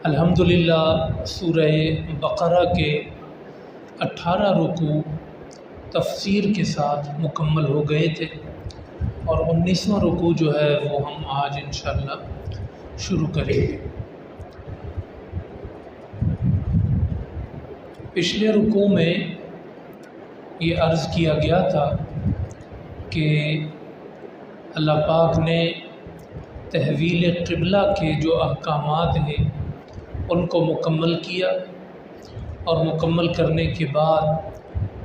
الحمدللہ سورہ بقرہ کے 18 رکوع تفسیر کے ساتھ مکمل ہو گئے تھے اور 19واں رکوع جو ہے وہ ہم آج انشاءاللہ شروع کریں گے۔ پچھلے رکوع میں یہ عرض کیا گیا تھا کہ اللہ پاک نے تحویل قبلہ کے جو احکامات ہیں ان کو مکمل کیا اور مکمل کرنے کے بعد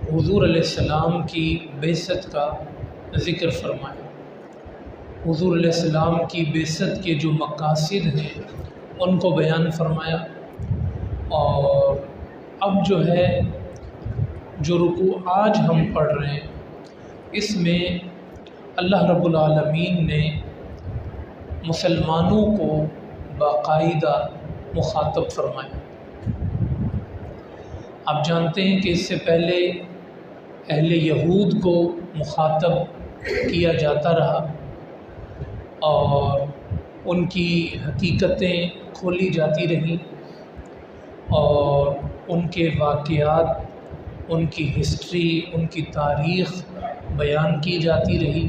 حضور علیہ السلام کی بعثت کا ذکر فرمایا۔ حضور علیہ السلام کی بعثت کے جو مقاصد ہیں ان کو بیان فرمایا، اور اب جو ہے جو رکوع آج ہم پڑھ رہے ہیں اس میں اللہ رب العالمین نے مسلمانوں کو باقاعدہ مخاطب فرمایا۔ آپ جانتے ہیں کہ اس سے پہلے اہل یہود کو مخاطب کیا جاتا رہا اور ان کی حقیقتیں کھولی جاتی رہیں اور ان کے واقعات، ان کی ہسٹری، ان کی تاریخ بیان کی جاتی رہی،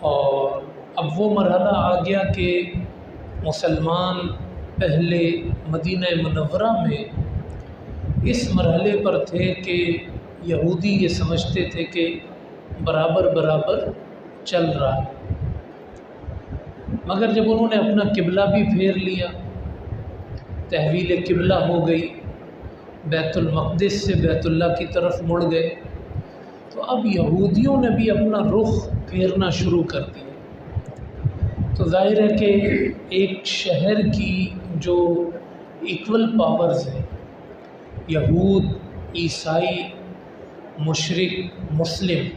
اور اب وہ مرحلہ آ گیا کہ مسلمان پہلے مدینہ منورہ میں اس مرحلے پر تھے کہ یہودی یہ سمجھتے تھے کہ برابر برابر چل رہا ہے، مگر جب انہوں نے اپنا قبلہ بھی پھیر لیا، تحویل قبلہ ہو گئی، بیت المقدس سے بیت اللہ کی طرف مڑ گئے، تو اب یہودیوں نے بھی اپنا رخ پھیرنا شروع کر دیا۔ تو ظاہر ہے کہ ایک شہر کی جو ایکول پاورز ہیں، یہود، عیسائی، مشرک، مسلم،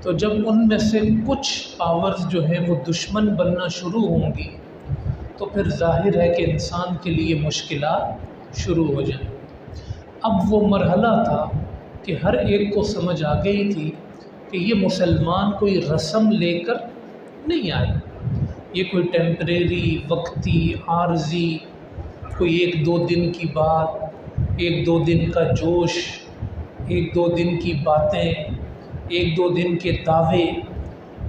تو جب ان میں سے کچھ پاورز جو ہیں وہ دشمن بننا شروع ہوں گی تو پھر ظاہر ہے کہ انسان کے لیے مشکلات شروع ہو جائیں۔ اب وہ مرحلہ تھا کہ ہر ایک کو سمجھ آ گئی تھی کہ یہ مسلمان کوئی رسم لے کر نہیں آئے، یہ کوئی ٹیمپریری، وقتی، عارضی، کوئی ایک دو دن کی بات، ایک دو دن کا جوش، ایک دو دن کی باتیں، ایک دو دن کے دعوے،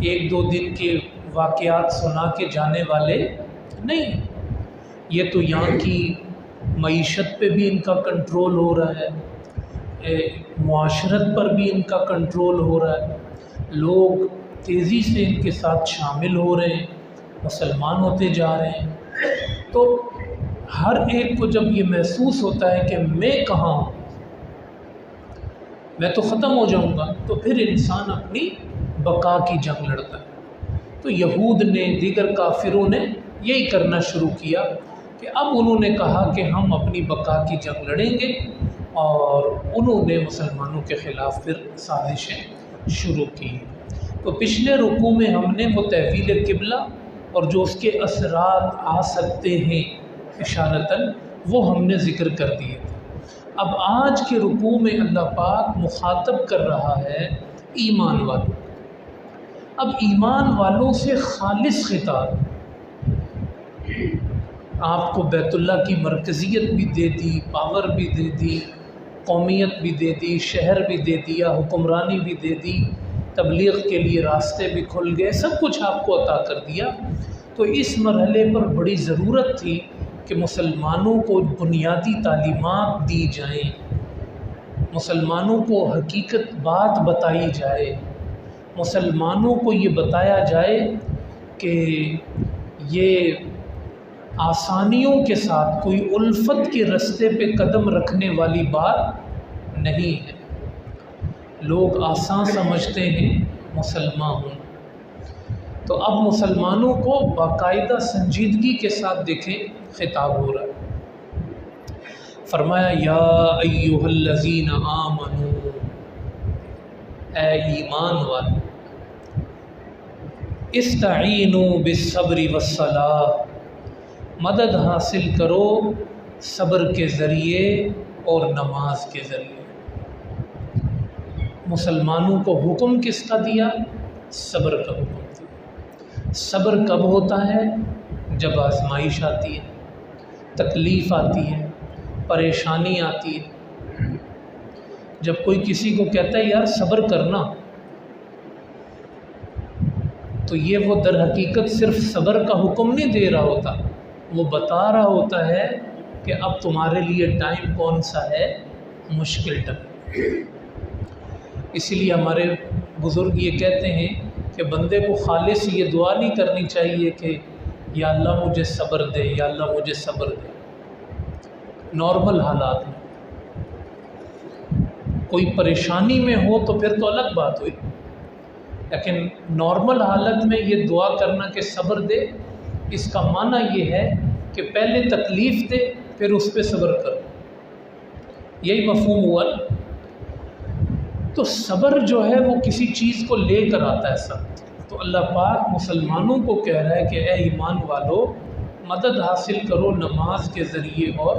ایک دو دن کے واقعات سنا کے جانے والے نہیں۔ یہ تو یہاں کی معیشت پہ بھی ان کا کنٹرول ہو رہا ہے، معاشرت پر بھی ان کا کنٹرول ہو رہا ہے، لوگ تیزی سے ان کے ساتھ شامل ہو رہے ہیں، مسلمان ہوتے جا رہے ہیں۔ تو ہر ایک کو جب یہ محسوس ہوتا ہے کہ میں کہاں ہوں، میں تو ختم ہو جاؤں گا، تو پھر انسان اپنی بقا کی جنگ لڑتا ہے۔ تو یہود نے، دیگر کافروں نے یہی کرنا شروع کیا کہ اب انہوں نے کہا کہ ہم اپنی بقا کی جنگ لڑیں گے، اور انہوں نے مسلمانوں کے خلاف پھر سازشیں شروع کی۔ تو پچھلے رکوع میں ہم نے وہ تحویل قبلہ اور جو اس کے اثرات آ سکتے ہیں اشارتاً وہ ہم نے ذکر کر دیے تھے۔ اب آج کے رکوع میں اللہ پاک مخاطب کر رہا ہے ایمان والوں۔ اب ایمان والوں سے خالص خطاب، آپ کو بیت اللہ کی مرکزیت بھی دے دی، پاور بھی دے دی، قومیت بھی دے دی، شہر بھی دے دیا، حکمرانی بھی دے دی، تبلیغ کے لیے راستے بھی کھل گئے، سب کچھ آپ کو عطا کر دیا۔ تو اس مرحلے پر بڑی ضرورت تھی کہ مسلمانوں کو بنیادی تعلیمات دی جائیں، مسلمانوں کو حقیقت بات بتائی جائے، مسلمانوں کو یہ بتایا جائے کہ یہ آسانیوں کے ساتھ کوئی الفت کے رستے پہ قدم رکھنے والی بات نہیں ہے۔ لوگ آسان سمجھتے ہیں مسلمان ہوں، تو اب مسلمانوں کو باقاعدہ سنجیدگی کے ساتھ دیکھیں خطاب ہو رہا ہے۔ فرمایا یا ایھا الذین آمنوا، اے ایمان والو، استعینوا بالصبر والصلاۃ، مدد حاصل کرو صبر کے ذریعے اور نماز کے ذریعے۔ مسلمانوں کو حکم کس کا دیا؟ صبر کا حکم دیا۔ صبر کب ہوتا ہے؟ جب آزمائش آتی ہے، تکلیف آتی ہے، پریشانی آتی ہے، جب کوئی کسی کو کہتا ہے یار صبر کرنا، تو یہ وہ در حقیقت صرف صبر کا حکم نہیں دے رہا ہوتا، وہ بتا رہا ہوتا ہے کہ اب تمہارے لیے ٹائم کون سا ہے، مشکل ٹائم۔ اسی لیے ہمارے بزرگ یہ کہتے ہیں کہ بندے کو خالص یہ دعا نہیں کرنی چاہیے کہ یا اللہ مجھے صبر دے، یا اللہ مجھے صبر دے۔ نارمل حالات میں کوئی پریشانی میں ہو تو پھر تو الگ بات ہوئی، لیکن نارمل حالت میں یہ دعا کرنا کہ صبر دے، اس کا معنی یہ ہے کہ پہلے تکلیف دے پھر اس پہ صبر کر، یہی مفہوم ہوا نا۔ تو صبر جو ہے وہ کسی چیز کو لے کر آتا ہے سب، تو اللہ پاک مسلمانوں کو کہہ رہا ہے کہ اے ایمان والو مدد حاصل کرو نماز کے ذریعے اور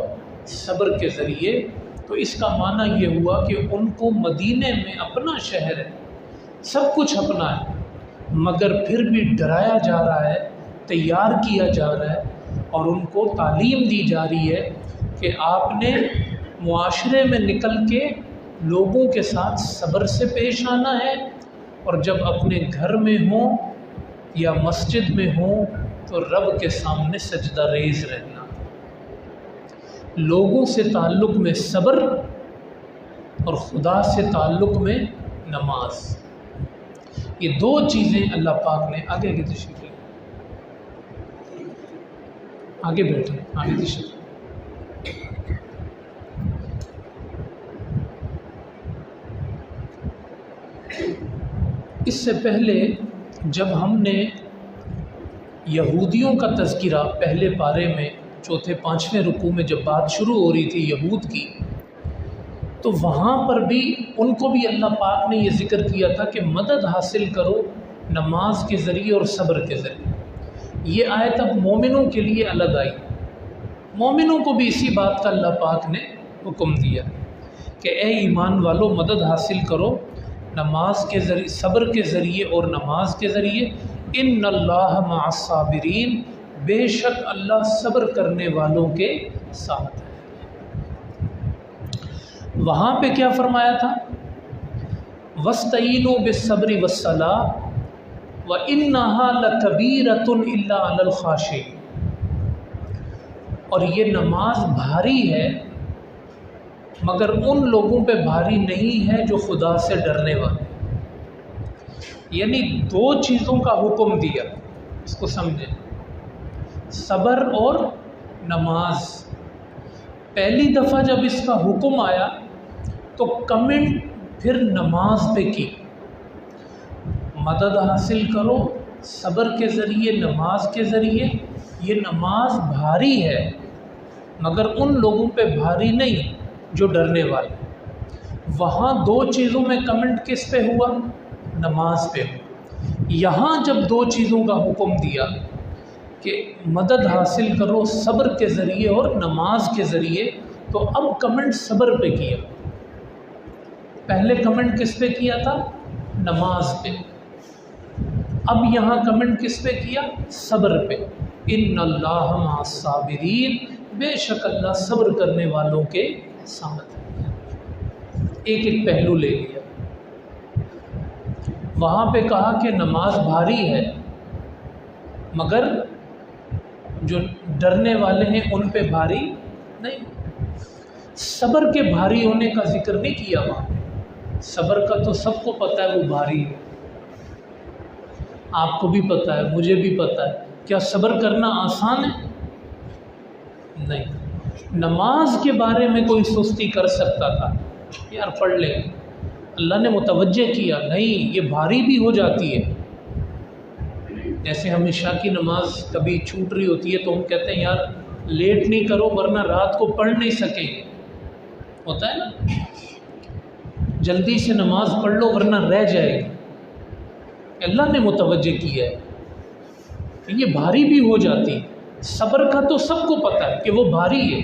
صبر کے ذریعے۔ تو اس کا معنی یہ ہوا کہ ان کو مدینے میں اپنا شہر ہے، سب کچھ اپنا ہے، مگر پھر بھی ڈرایا جا رہا ہے، تیار کیا جا رہا ہے، اور ان کو تعلیم دی جا رہی ہے کہ آپ نے معاشرے میں نکل کے لوگوں کے ساتھ صبر سے پیش آنا ہے، اور جب اپنے گھر میں ہوں یا مسجد میں ہوں تو رب کے سامنے سجدہ ریز رہنا، لوگوں سے تعلق میں صبر اور خدا سے تعلق میں نماز، یہ دو چیزیں اللہ پاک نے آگے کی تشریف لی، آگے بیٹھے آگے تشریف۔ اس سے پہلے جب ہم نے یہودیوں کا تذکرہ پہلے پارے میں چوتھے پانچویں رکوع میں جب بات شروع ہو رہی تھی یہود کی، تو وہاں پر بھی ان کو بھی اللہ پاک نے یہ ذکر کیا تھا کہ مدد حاصل کرو نماز کے ذریعے اور صبر کے ذریعے۔ یہ آیت اب مومنوں کے لیے الگ آئی، مومنوں کو بھی اسی بات کا اللہ پاک نے حکم دیا کہ اے ایمان والو مدد حاصل کرو نماز کے ذریعے، صبر کے ذریعے اور نماز کے ذریعے۔ ان اللہ مع الصابرین، بے شک اللہ صبر کرنے والوں کے ساتھ ہے۔ وہاں پہ کیا فرمایا تھا؟ وَاسْتَعِینُوا بِالصَّبْرِ وَالصَّلَاةِ وَإِنَّهَا لَكَبِیرَةٌ إِلَّا عَلَى الْخَاشِعِینَ، اور یہ نماز بھاری ہے مگر ان لوگوں پہ بھاری نہیں ہے جو خدا سے ڈرنے والے، یعنی دو چیزوں کا حکم دیا، اس کو سمجھیں، صبر اور نماز۔ پہلی دفعہ جب اس کا حکم آیا تو کمنٹ پھر نماز پہ کی، مدد حاصل کرو صبر کے ذریعے نماز کے ذریعے، یہ نماز بھاری ہے مگر ان لوگوں پہ بھاری نہیں جو ڈرنے والے۔ وہاں دو چیزوں میں کمنٹ کس پہ ہوا؟ نماز پہ ہوا۔ یہاں جب دو چیزوں کا حکم دیا کہ مدد حاصل کرو صبر کے ذریعے اور نماز کے ذریعے، تو اب کمنٹ صبر پہ کیا، پہلے کمنٹ کس پہ کیا تھا؟ نماز پہ، اب یہاں کمنٹ کس پہ کیا؟ صبر پہ۔ ان اللہ مع الصابرین، بے شک اللہ صبر کرنے والوں کے ساتھ ہے۔ ایک ایک پہلو لے لیا۔ وہاں پہ کہا کہ نماز بھاری ہے مگر جو ڈرنے والے ہیں ان پہ بھاری نہیں۔ صبر کے بھاری ہونے کا ذکر نہیں کیا وہاں، صبر کا تو سب کو پتہ ہے وہ بھاری ہے، آپ کو بھی پتہ ہے مجھے بھی پتہ ہے۔ کیا صبر کرنا آسان ہے؟ نہیں۔ نماز کے بارے میں کوئی سستی کر سکتا تھا، یار پڑھ لیں، اللہ نے متوجہ کیا نہیں یہ بھاری بھی ہو جاتی ہے۔ جیسے ہم عشاء کی نماز کبھی چھوٹ رہی ہوتی ہے تو ہم کہتے ہیں یار لیٹ نہیں کرو ورنہ رات کو پڑھ نہیں سکیں گے، ہوتا ہے نا، جلدی سے نماز پڑھ لو ورنہ رہ جائے گی۔ اللہ نے متوجہ کیا ہے کہ یہ بھاری بھی ہو جاتی ہے۔ صبر کا تو سب کو پتہ ہے کہ وہ بھاری ہے،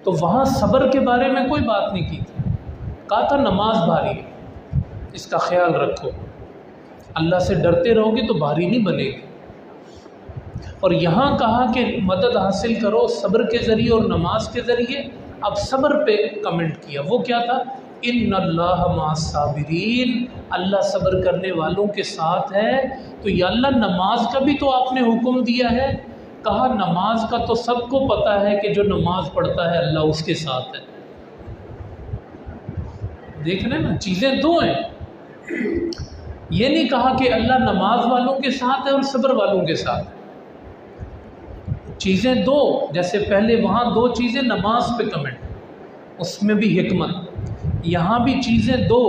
تو وہاں صبر کے بارے میں کوئی بات نہیں کی تھی، کہا تھا نماز بھاری ہے، اس کا خیال رکھو، اللہ سے ڈرتے رہو گے تو بھاری نہیں بنے گی۔ اور یہاں کہا کہ مدد حاصل کرو صبر کے ذریعے اور نماز کے ذریعے. اب صبر پہ کمنٹ کیا، وہ کیا تھا؟ ان اللہ مع الصابرین، اللہ صبر کرنے والوں کے ساتھ ہے. تو یا اللہ نماز کا بھی تو آپ نے حکم دیا ہے. کہا نماز کا تو سب کو پتہ ہے کہ جو نماز پڑھتا ہے اللہ اس کے ساتھ ہے. دیکھ رہے نا، چیزیں دو ہیں. یہ نہیں کہا کہ اللہ نماز والوں کے ساتھ ہے اور صبر والوں کے ساتھ ہے. چیزیں دو، جیسے پہلے وہاں دو چیزیں نماز پہ کمنٹ، اس میں بھی حکمت. یہاں بھی چیزیں دو،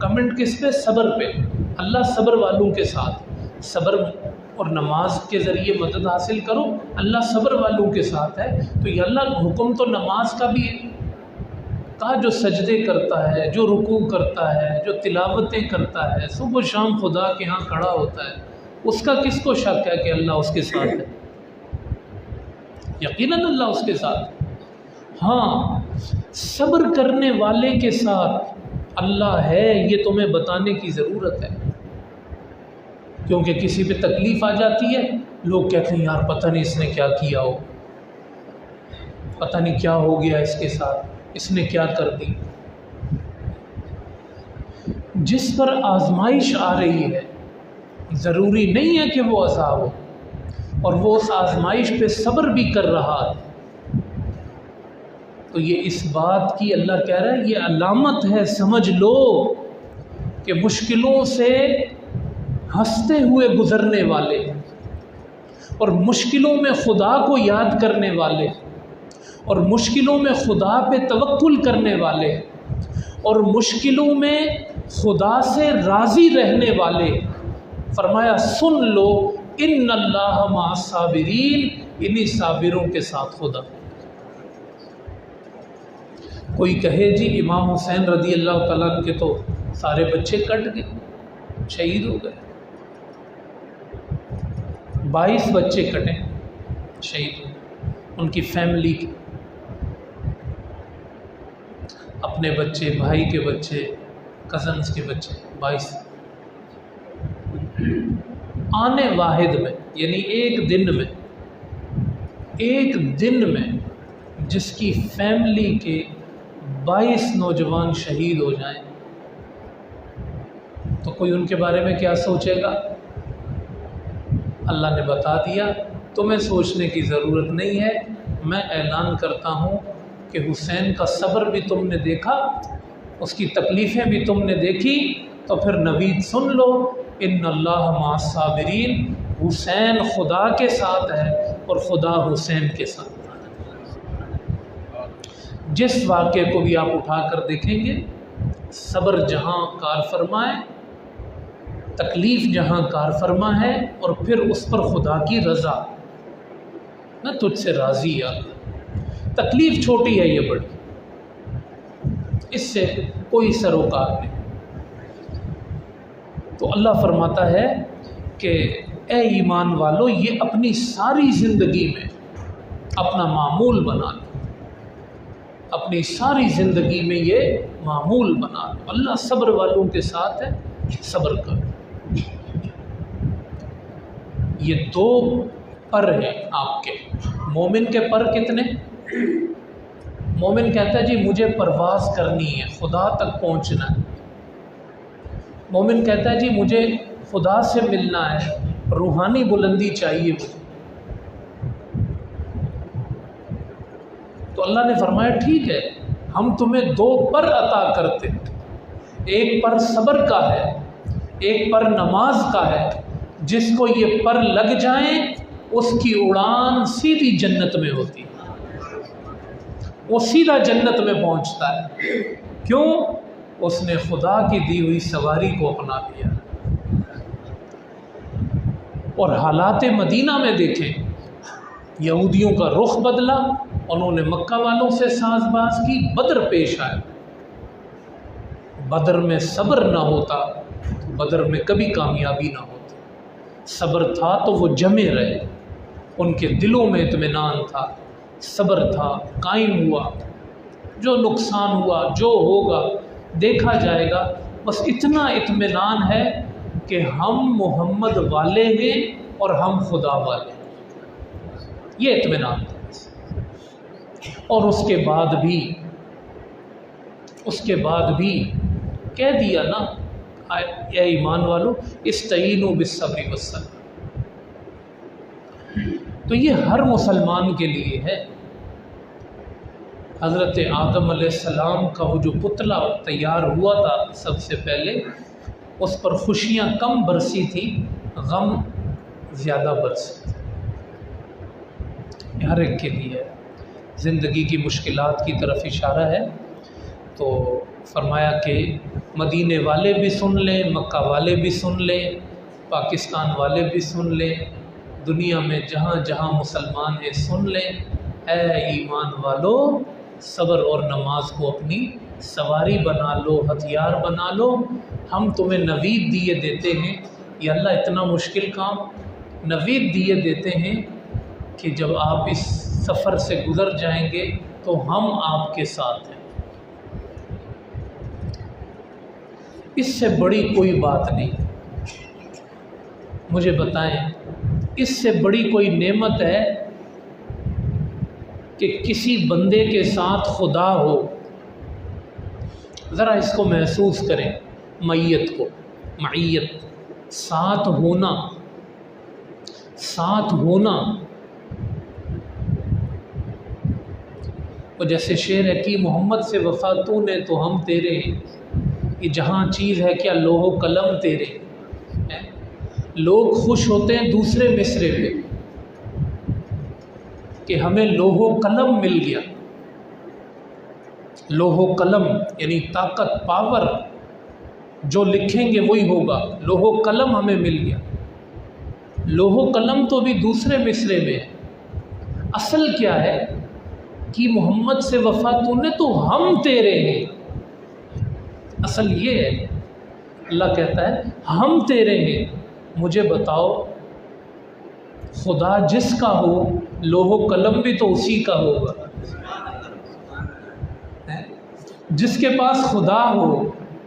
کمنٹ کس پہ؟ صبر پہ. اللہ صبر والوں کے ساتھ. صبر اور نماز کے ذریعے مدد حاصل کرو، اللہ صبر والوں کے ساتھ ہے. تو یہ اللہ حکم تو نماز کا بھی ہے. کہا جو سجدے کرتا ہے، جو رکوع کرتا ہے، جو تلاوتیں کرتا ہے، صبح و شام خدا کے ہاں کھڑا ہوتا ہے، اس کا کس کو شک ہے کہ اللہ اس کے ساتھ ہے؟ یقیناً اللہ اس کے ساتھ. ہاں، صبر کرنے والے کے ساتھ اللہ ہے، یہ تمہیں بتانے کی ضرورت ہے. کیونکہ کسی پہ تکلیف آ جاتی ہے، لوگ کہتے ہیں یار پتہ نہیں اس نے کیا کیا ہو، پتہ نہیں کیا ہو گیا اس کے ساتھ، اس نے کیا کر دی. جس پر آزمائش آ رہی ہے ضروری نہیں ہے کہ وہ عذاب ہو، اور وہ اس آزمائش پہ صبر بھی کر رہا ہے. تو یہ اس بات کی اللہ کہہ رہا ہے یہ علامت ہے، سمجھ لو کہ مشکلوں سے ہنستے ہوئے گزرنے والے اور مشکلوں میں خدا کو یاد کرنے والے اور مشکلوں میں خدا پہ توکل کرنے والے اور مشکلوں میں خدا سے راضی رہنے والے، فرمایا سن لو ان اللہ مع الصابرین، انہی صابروں کے ساتھ خدا. کوئی کہے جی امام حسین رضی اللہ تعالیٰ عنہ کے تو سارے بچے کٹ گئے، شہید ہو گئے. 22 بچے کٹے، شہید ہوئے. ان کی فیملی کے اپنے بچے، بھائی کے بچے، کزنز کے بچے 22. آنے واحد میں، یعنی ایک دن میں جس کی فیملی کے 22 نوجوان شہید ہو جائیں تو کوئی ان کے بارے میں کیا سوچے گا؟ اللہ نے بتا دیا، تمہیں سوچنے کی ضرورت نہیں ہے. میں اعلان کرتا ہوں کہ حسین کا صبر بھی تم نے دیکھا، اس کی تکلیفیں بھی تم نے دیکھی، تو پھر نوید سن لو ان اللہ مع الصابرین، حسین خدا کے ساتھ ہے اور خدا حسین کے ساتھ. جس واقعے کو بھی آپ اٹھا کر دیکھیں گے، صبر جہاں کار فرما ہے، تکلیف جہاں کار فرما ہے، اور پھر اس پر خدا کی رضا. میں تجھ سے راضی یا تکلیف چھوٹی ہے یہ بڑی، اس سے کوئی سروکار نہیں. تو اللہ فرماتا ہے کہ اے ایمان والو، یہ اپنی ساری زندگی میں اپنا معمول بنا لو، اپنی ساری زندگی میں یہ معمول بنا لو. اللہ صبر والوں کے ساتھ ہے، صبر کرو. یہ 2 پر ہیں آپ کے. مومن کے پر کتنے؟ مومن کہتا ہے جی مجھے پرواز کرنی ہے، خدا تک پہنچنا ہے. مومن کہتا ہے جی مجھے خدا سے ملنا ہے، روحانی بلندی چاہیے مجھے. تو اللہ نے فرمایا ٹھیک ہے، ہم تمہیں 2 پر عطا کرتے. ایک پر صبر کا ہے، ایک پر نماز کا ہے. جس کو یہ پر لگ جائیں اس کی اڑان سیدھی جنت میں ہوتی ہے، وہ سیدھا جنت میں پہنچتا ہے. کیوں؟ اس نے خدا کی دی ہوئی سواری کو اپنا لیا. اور حالات مدینہ میں دیکھیں، یہودیوں کا رخ بدلا، انہوں نے مکہ والوں سے ساز باز کی، بدر پیش آئے. بدر میں صبر نہ ہوتا تو بدر میں کبھی کامیابی نہ ہوتی. صبر تھا تو وہ جمے رہے، ان کے دلوں میں اطمینان تھا، صبر تھا، قائم ہوا. جو نقصان ہوا، جو ہوگا دیکھا جائے گا. بس اتنا اطمینان ہے کہ ہم محمد والے ہیں اور ہم خدا والے ہیں. یہ اطمینان تھا۔ اور اس کے بعد بھی کہہ دیا نا، اے ایمان والو استعینوا بالصبر والصلاۃ۔ تو یہ ہر مسلمان کے لیے ہے۔ حضرت آدم علیہ السلام کا وہ جو پتلا تیار ہوا تھا سب سے پہلے، اس پر خوشیاں کم برسی تھی، غم زیادہ برسی تھی۔ ہر ایک کے لیے زندگی کی مشکلات کی طرف اشارہ ہے۔ تو فرمایا کہ مدینے والے بھی سن لیں، مکہ والے بھی سن لیں، پاکستان والے بھی سن لیں، دنیا میں جہاں جہاں مسلمان ہیں سن لیں، اے ایمان والو صبر اور نماز کو اپنی سواری بنا لو، ہتھیار بنا لو۔ ہم تمہیں نوید دیے دیتے ہیں، یا اللہ اتنا مشکل کام نوید دیے دیتے ہیں کہ جب آپ اس سفر سے گزر جائیں گے تو ہم آپ کے ساتھ ہیں۔ اس سے بڑی کوئی بات نہیں، مجھے بتائیں اس سے بڑی کوئی نعمت ہے کہ کسی بندے کے ساتھ خدا ہو؟ ذرا اس کو محسوس کریں، معیت کو، معیت، ساتھ ہونا، ساتھ ہونا۔ وہ جیسے شعر ہے کہ محمد سے وفا تو نے تو ہم تیرے، یہ جہاں چیز ہے کیا لوح و قلم تیرے۔ لوگ خوش ہوتے ہیں دوسرے مصرے پہ کہ ہمیں لوح و قلم مل گیا۔ لوح و قلم یعنی طاقت، پاور، جو لکھیں گے وہی ہوگا، لوح و قلم ہمیں مل گیا۔ لوح و قلم تو بھی دوسرے مصرے میں ہے، اصل کیا ہے کہ محمد سے وفا تو نے تو ہم تیرے ہیں۔ اصل یہ ہے، اللہ کہتا ہے ہم تیرے ہیں۔ مجھے بتاؤ خدا جس کا ہو لوح و قلم بھی تو اسی کا ہوگا۔ جس کے پاس خدا ہو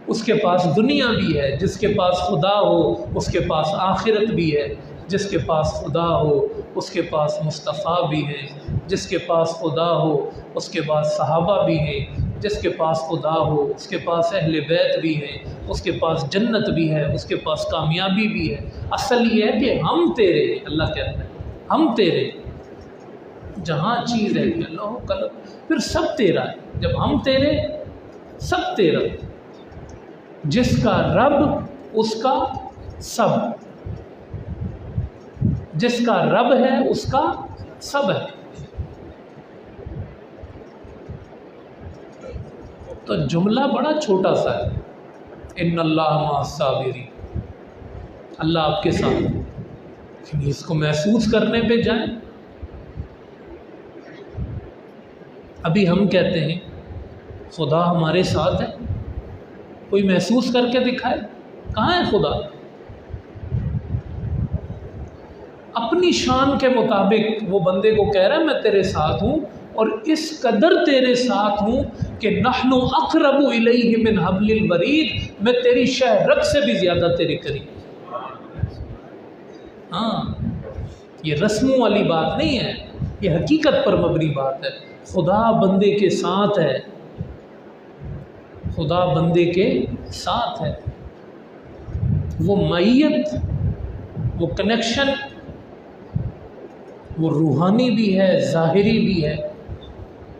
اس کے پاس دنیا بھی ہے، جس کے پاس خدا ہو اس کے پاس آخرت بھی ہے، جس کے پاس خدا ہو اس کے پاس مصطفیٰ بھی ہے، جس کے پاس خدا ہو اس کے پاس صحابہ بھی ہیں، جس کے پاس خدا ہو اس کے پاس اہل بیت بھی ہیں، اس کے پاس جنت بھی ہے، اس کے پاس کامیابی بھی ہے۔ اصل یہ ہے کہ ہم تیرے، اللہ کہتا ہے ہم تیرے، جہاں چیز ہے کہ اللہ قلم، پھر سب تیرا ہے۔ جب ہم تیرے سب تیرا، جس کا رب اس کا سب، جس کا رب ہے اس کا سب ہے۔ تو جملہ بڑا چھوٹا سا ہے، ان اللہ مع الصابرین، اللہ آپ کے ساتھ، اس کو محسوس کرنے پہ جائیں۔ ابھی ہم کہتے ہیں خدا ہمارے ساتھ ہے، کوئی محسوس کر کے دکھائے، کہاں ہے خدا؟ اپنی شان کے مطابق وہ بندے کو کہہ رہا ہے میں تیرے ساتھ ہوں، اور اس قدر تیرے ساتھ ہوں کہ نحن اقرب الیہ من حبل الورید، میں تیری شہ رگ سے بھی زیادہ تیرے قریب۔ ہاں، یہ رسموں والی بات نہیں ہے، یہ حقیقت پر مبنی بات ہے۔ خدا بندے کے ساتھ ہے، خدا بندے کے ساتھ ہے۔ وہ معیت، وہ کنیکشن، وہ روحانی بھی ہے، ظاہری بھی ہے،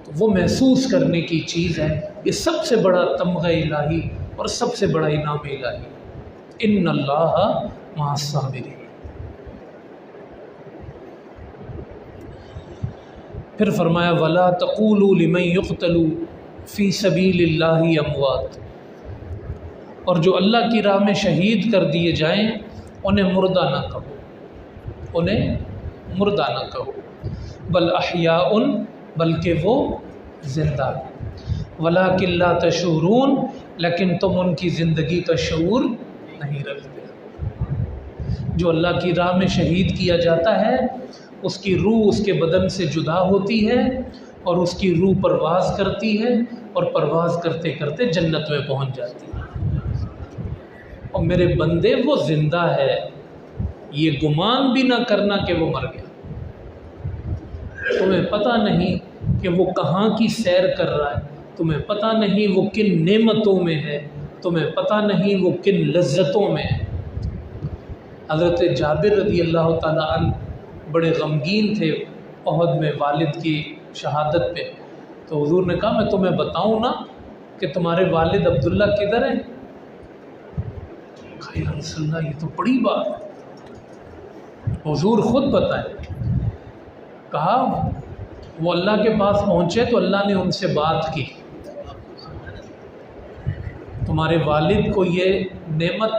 تو وہ محسوس کرنے کی چیز ہے۔ یہ سب سے بڑا تمغہ الہی اور سب سے بڑا انعام الہی، ان اللہ مع الصابرین۔ پھر فرمایا وَلَا تَقُولُوا لِمَن يُقْتَلُ فِي سَبِيلِ اللَّهِ أَمْوَاتٌ، اور جو اللہ کی راہ میں شہید کر دیے جائیں انہیں مردہ نہ کہو، انہیں مردہ نہ کہو، بل احیاء، بلکہ وہ زندہ ہیں، وَلَٰكِن لَا تَشْعُرُونَ، لیکن تم ان کی زندگی کا شعور نہیں رکھتے۔ جو اللہ کی راہ میں شہید کیا جاتا ہے اس کی روح اس کے بدن سے جدا ہوتی ہے، اور اس کی روح پرواز کرتی ہے، اور پرواز کرتے کرتے جنت میں پہنچ جاتی ہے۔ اور میرے بندے وہ زندہ ہے، یہ گمان بھی نہ کرنا کہ وہ مر گیا۔ تمہیں پتہ نہیں کہ وہ کہاں کی سیر کر رہا ہے، تمہیں پتہ نہیں وہ کن نعمتوں میں ہے، تمہیں پتہ نہیں وہ کن لذتوں میں ہے۔ حضرت جابر رضی اللہ تعالیٰ عنہ بڑے غمگین تھے احد میں والد کی شہادت پہ، تو حضور نے کہا میں تمہیں بتاؤں نا کہ تمہارے والد عبداللہ کدھر ہیں؟ کہا یا رسول اللہ یہ تو بڑی بات ہے، حضور خود بتائیں۔ کہا وہ اللہ کے پاس پہنچے تو اللہ نے ان سے بات کی، تمہارے والد کو یہ نعمت،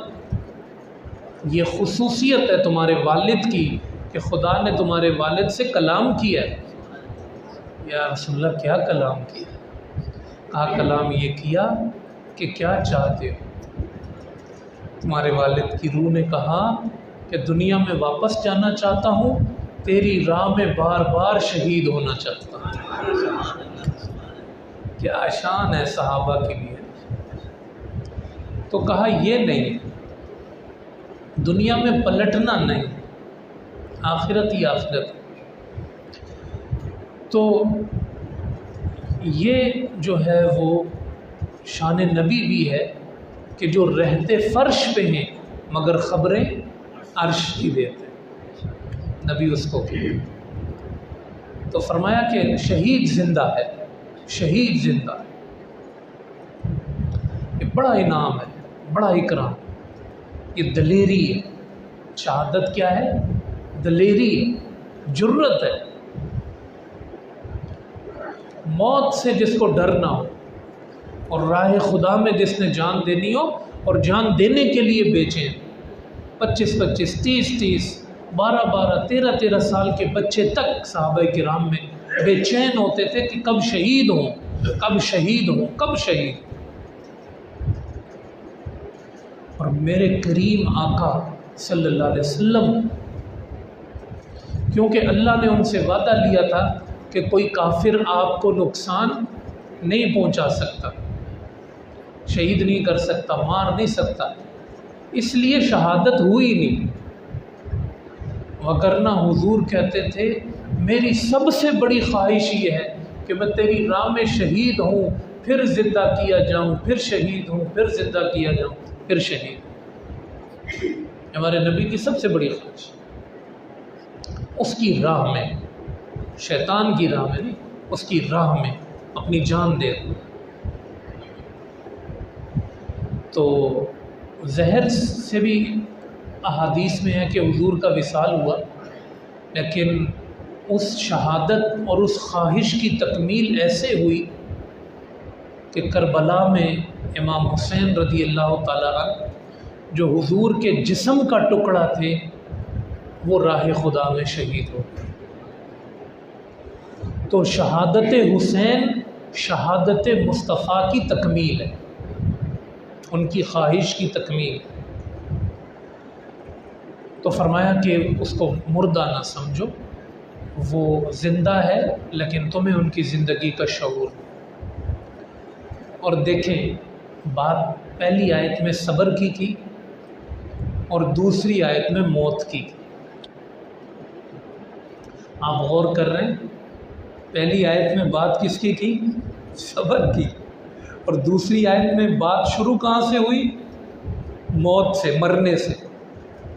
یہ خصوصیت ہے تمہارے والد کی کہ خدا نے تمہارے والد سے کلام کیا ہے۔ یا رسول اللہ کیا کلام کیا؟ کہا کلام یہ کیا کہ کیا چاہتے ہو؟ تمہارے والد کی روح نے کہا کہ دنیا میں واپس جانا چاہتا ہوں، تیری راہ میں بار بار شہید ہونا چاہتا ہوں۔ کیا شان ہے صحابہ کے لیے۔ تو کہا یہ نہیں، دنیا میں پلٹنا نہیں، آخرت ہی آخرت۔ تو یہ جو ہے وہ شان نبی بھی ہے کہ جو رہتے فرش پہ ہیں مگر خبریں عرش کی دیتے ہیں، نبی اس کو کی۔ تو فرمایا کہ شہید زندہ ہے، شہید زندہ ہے، یہ بڑا انعام ہے، بڑا اکرام، یہ دلیری ہے۔ شہادت کیا ہے؟ دلیری ہے، جرت ہے۔ موت سے جس کو ڈر نہ ہو اور راہ خدا میں جس نے جان دینی ہو اور جان دینے کے لیے بے چین، 25 25 30 30 12 12 13 13 سال کے بچے تک صحابہ کرام میں بے چین ہوتے تھے کہ کب شہید ہوں، کب شہید ہوں، کب شہید۔ اور میرے کریم آقا صلی اللہ علیہ وسلم، کیونکہ اللہ نے ان سے وعدہ لیا تھا کہ کوئی کافر آپ کو نقصان نہیں پہنچا سکتا، شہید نہیں کر سکتا، مار نہیں سکتا، اس لیے شہادت ہوئی نہیں۔ وگرنہ حضور کہتے تھے میری سب سے بڑی خواہش یہ ہے کہ میں تیری راہ میں شہید ہوں، پھر زندہ کیا جاؤں، پھر شہید ہوں، پھر زندہ کیا جاؤں، پھر شہید۔ ہمارے نبی کی سب سے بڑی خواہش اس کی راہ میں، شیطان کی راہ میں نہیں، اس کی راہ میں اپنی جان دے دوں۔ تو زہر سے بھی احادیث میں ہے کہ حضور کا وصال ہوا، لیکن اس شہادت اور اس خواہش کی تکمیل ایسے ہوئی کہ کربلا میں امام حسین رضی اللہ تعالیٰ عنہ جو حضور کے جسم کا ٹکڑا تھے وہ راہ خدا میں شہید ہو گئے۔ تو شہادت حسین شہادت مصطفیٰ کی تکمیل ہے، ان کی خواہش کی تکمیل۔ تو فرمایا کہ اس کو مردہ نہ سمجھو، وہ زندہ ہے لیکن تمہیں ان کی زندگی کا شعور۔ اور دیکھیں بات پہلی آیت میں صبر کی تھی اور دوسری آیت میں موت کی۔ آپ غور کر رہے ہیں، پہلی آیت میں بات کس کی تھی؟ صبر کی، اور دوسری آیت میں بات شروع کہاں سے ہوئی؟ موت سے، مرنے سے۔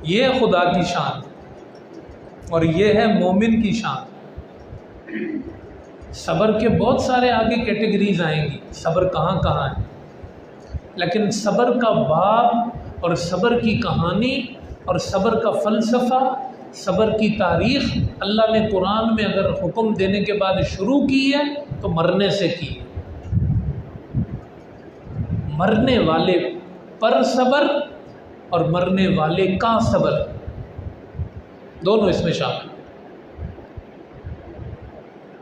یہ خدا کی شان اور یہ ہے مومن کی شان۔ صبر کے بہت سارے آگے کیٹیگریز آئیں گی، صبر کہاں کہاں ہے، لیکن صبر کا باب اور صبر کی کہانی اور صبر کا فلسفہ، صبر کی تاریخ اللہ نے قرآن میں اگر حکم دینے کے بعد شروع کی ہے تو مرنے سے کی ہے۔ مرنے والے پر صبر اور مرنے والے کا صبر، دونوں اس میں شامل۔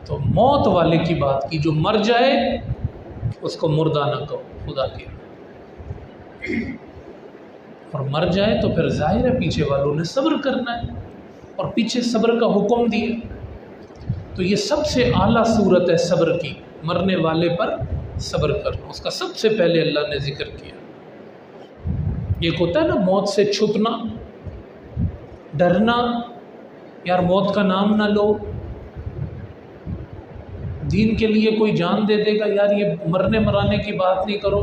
تو موت والے کی بات کی، جو مر جائے اس کو مردہ نہ کہو، خدا کی، اور مر جائے تو پھر ظاہر ہے پیچھے والوں نے صبر کرنا ہے، اور پیچھے صبر کا حکم دیا۔ تو یہ سب سے اعلیٰ صورت ہے صبر کی، مرنے والے پر صبر کرنا، اس کا سب سے پہلے اللہ نے ذکر کیا۔ ایک ہوتا ہے نا موت سے چھپنا، ڈرنا، یار موت کا نام نہ لو، دین کے لیے کوئی جان دے دے گا، یار یہ مرنے مرانے کی بات نہیں کرو،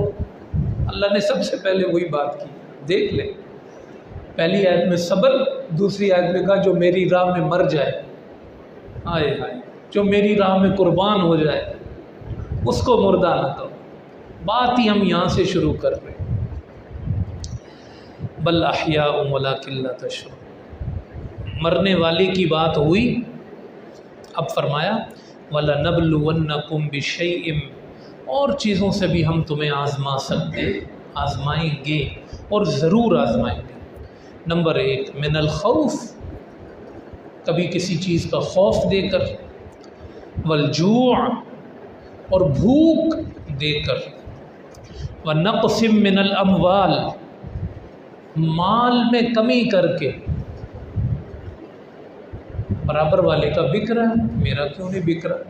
اللہ نے سب سے پہلے وہی بات کی. دیکھ لیں، پہلی آیت میں صبر، دوسری آیت میں کہا جو میری راہ میں مر جائے، ہائے ہائے، جو میری راہ میں قربان ہو جائے اس کو مردہ نہ کرو. بات ہی ہم یہاں سے شروع کر رہے ہیں. بل احیاء ولکن لا تشعرون، مرنے والے کی بات ہوئی. اب فرمایا وَلَنَبْلُوَنَّكُمْ بِشَيْءٍ، اور چیزوں سے بھی ہم تمہیں آزما سکتے، آزمائیں گے اور ضرور آزمائیں گے. نمبر 1 من الخوف، کبھی کسی چیز کا خوف دے کر، والجوع، اور بھوک دے کر، ونقص من الاموال، مال میں کمی کر کے. برابر والے کا بک رہا ہے، میرا کیوں نہیں بک رہا؟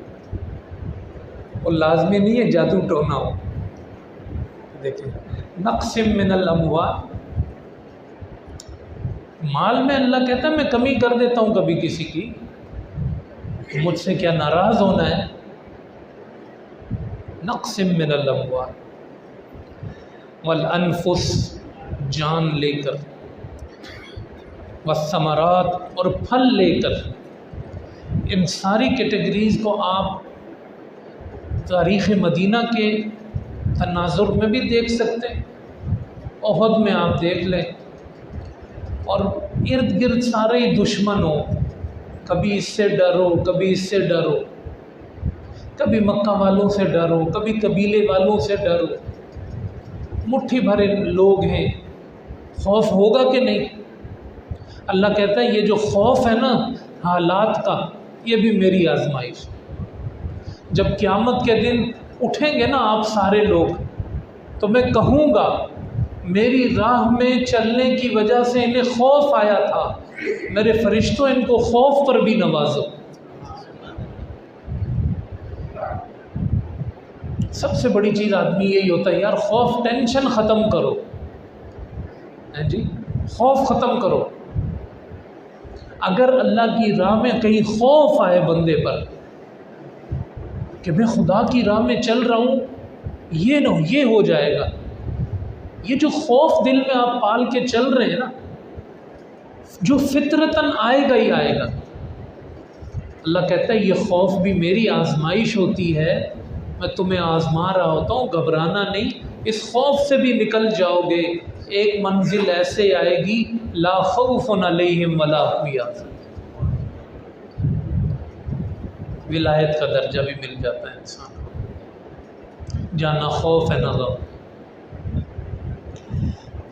اور لازمی نہیں ہے جادو ٹونا ہو. دیکھیں نقص من الاموال، مال میں اللہ کہتا ہے میں کمی کر دیتا ہوں کبھی کسی کی، مجھ سے کیا ناراض ہونا ہے؟ نقص من الاموال، والانفس، جان لے کر، والثمرات، اور پھل لے کر. ان ساری کیٹیگریز کو آپ تاریخ مدینہ کے تناظر میں بھی دیکھ سکتے ہیں، احد میں آپ دیکھ لیں، اور ارد گرد سارے ہی دشمن ہو، کبھی اس سے ڈرو، کبھی اس سے ڈرو، کبھی مکہ والوں سے ڈرو، کبھی قبیلے والوں سے ڈرو، مٹھی بھرے لوگ ہیں، خوف ہوگا کہ نہیں؟ اللہ کہتا ہے یہ جو خوف ہے نا حالات کا، یہ بھی میری آزمائش. جب قیامت کے دن اٹھیں گے نا آپ سارے لوگ، تو میں کہوں گا میری راہ میں چلنے کی وجہ سے انہیں خوف آیا تھا، میرے فرشتوں ان کو خوف پر بھی نوازو. سب سے بڑی چیز آدمی یہی ہوتا ہے، یار خوف، ٹینشن ختم کرو، جی خوف ختم کرو. اگر اللہ کی راہ میں کہیں خوف آئے بندے پر کہ میں خدا کی راہ میں چل رہا ہوں، یہ نہ یہ ہو جائے گا، یہ جو خوف دل میں آپ پال کے چل رہے ہیں نا، جو فطرتاً آئے گا ہی آئے گا. اللہ کہتا ہے یہ خوف بھی میری آزمائش ہوتی ہے، میں تمہیں آزما رہا ہوتا ہوں، گھبرانا نہیں. اس خوف سے بھی نکل جاؤ گے، ایک منزل ایسے آئے گی لا خوف علیہم ولا هم یحزنون. ولایت کا درجہ بھی مل جاتا ہے انسان کو، جہاں نہ خوف ہے نہ غم.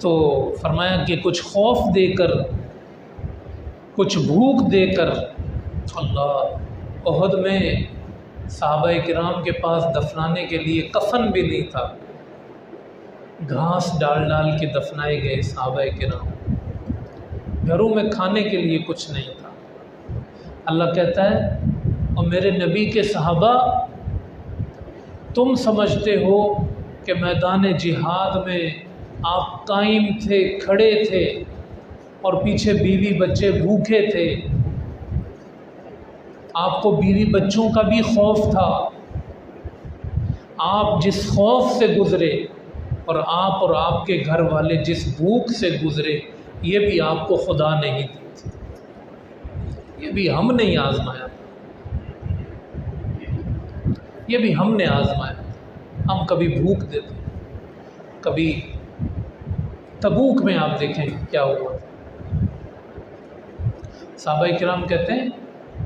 تو فرمایا کہ کچھ خوف دے کر، کچھ بھوک دے کر. اللہ، احد میں صحابہ کرام کے پاس دفنانے کے لیے کفن بھی نہیں تھا، گھاس ڈال ڈال کے دفنائے گئے صحابہ کرام، گھروں میں کھانے کے لیے کچھ نہیں تھا. اللہ کہتا ہے اور میرے نبی کے صحابہ، تم سمجھتے ہو کہ میدان جہاد میں آپ قائم تھے، کھڑے تھے، اور پیچھے بیوی بچے بھوکے تھے، آپ کو بیوی بچوں کا بھی خوف تھا. آپ جس خوف سے گزرے اور آپ کے گھر والے جس بھوک سے گزرے، یہ بھی آپ کو خدا نہیں دی تھی، یہ بھی ہم نے آزمایا، یہ بھی ہم نے آزمایا. ہم کبھی بھوک دیتے، کبھی تبوک میں آپ دیکھیں کیا ہوا. صحابہ کرام کہتے ہیں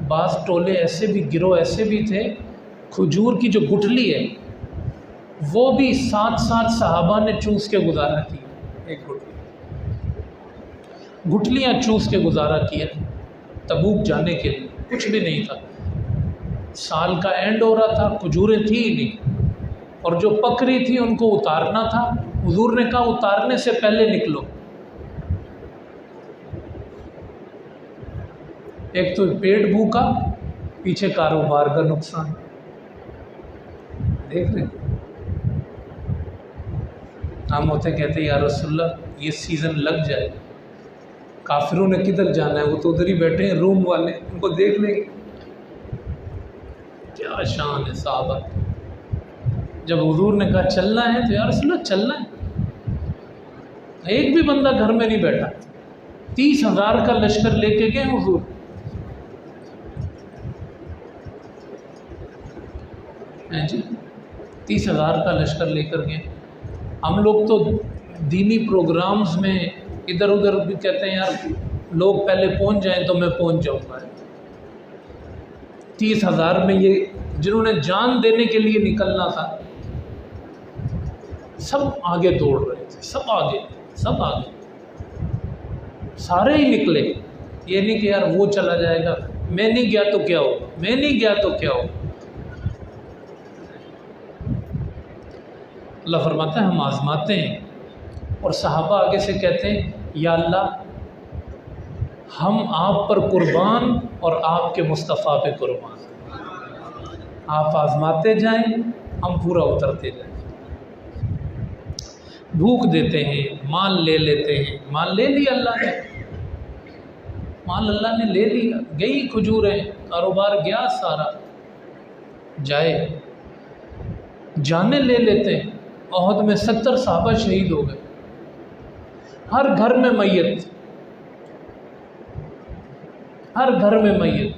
بعض ٹولے ایسے بھی، گروہ ایسے بھی تھے، کھجور کی جو گٹھلی ہے وہ بھی 7 صحابہ نے چوس کے گزارا کی. ایک گٹھلیاں چوس کے گزارا کیا تبوک جانے کے لیے. کچھ بھی نہیں تھا، سال کا اینڈ ہو رہا تھا، کھجوریں تھی ہی نہیں، اور جو پک رہی تھی ان کو اتارنا تھا. حضور نے کہا اتارنے سے پہلے نکلو. ایک تو پیٹ بھوکا، پیچھے کاروبار کا نقصان. دیکھ رہے ہم ہوتے کہتے یا رسول اللہ یہ سیزن لگ جائے، کافروں نے کدھر جانا ہے، وہ تو ادھر ہی بیٹھے ہیں، روم والے ان کو دیکھ لیں گے. کیا شان ہے صحابہ. جب حضور نے کہا چلنا ہے تو یا رسول اللہ چلنا ہے. ایک بھی بندہ گھر میں نہیں بیٹھا. 30,000 کا لشکر لے کے گئے حضور. جی 30,000 کا لشکر لے کر گئے. ہم لوگ تو دینی پروگرامز میں ادھر ادھر بھی کہتے ہیں یار لوگ پہلے پہنچ جائیں تو میں پہنچ جاؤں گا. 30,000 میں یہ جنہوں نے جان دینے کے لیے نکلنا تھا سب آگے دوڑ رہے تھے. سب آگے سارے ہی نکلے. یہ نہیں کہ یار وہ چلا جائے گا، میں نہیں گیا تو کیا ہو، میں نہیں گیا تو کیا ہو. اللہ فرماتا ہے ہم آزماتے ہیں. اور صحابہ آگے سے کہتے ہیں یا اللہ ہم آپ پر قربان اور آپ کے مصطفیٰ پہ قربان. آپ آزماتے جائیں ہم پورا اترتے جائیں. بھوک دیتے ہیں، مال لے لیتے ہیں. مال لے لیا اللہ نے، مال اللہ نے لے لیا. گئی کھجوریں، کاروبار گیا سارا. جائے جانیں لے لیتے ہیں. احد میں 70 صحابہ شہید ہو گئے. ہر گھر میں میت، ہر گھر میں میت.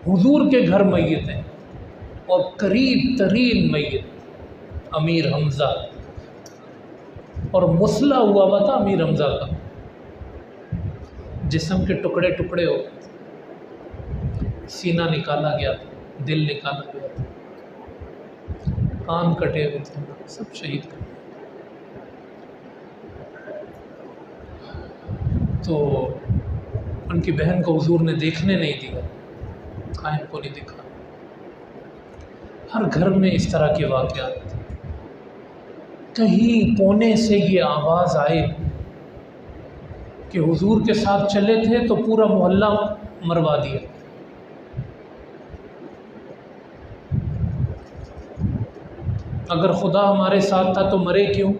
حضور کے گھر میت ہیں اور قریب ترین میت امیر حمزہ. اور مسلح ہوا تھا امیر حمزہ کا. جسم کے ٹکڑے ٹکڑے ہو گئے. سینہ نکالا گیا تھا، دل نکالا گیا تھا، کان کٹے ہوئے تھے، سب شہید کر. تو ان کی بہن کو حضور نے دیکھنے نہیں دیا، قائم کو نہیں دکھا. ہر گھر میں اس طرح کے واقعات. کہیں کونے سے یہ آواز آئے کہ حضور کے ساتھ چلے تھے تو پورا محلہ مروا دیا. اگر خدا ہمارے ساتھ تھا تو مرے کیوں؟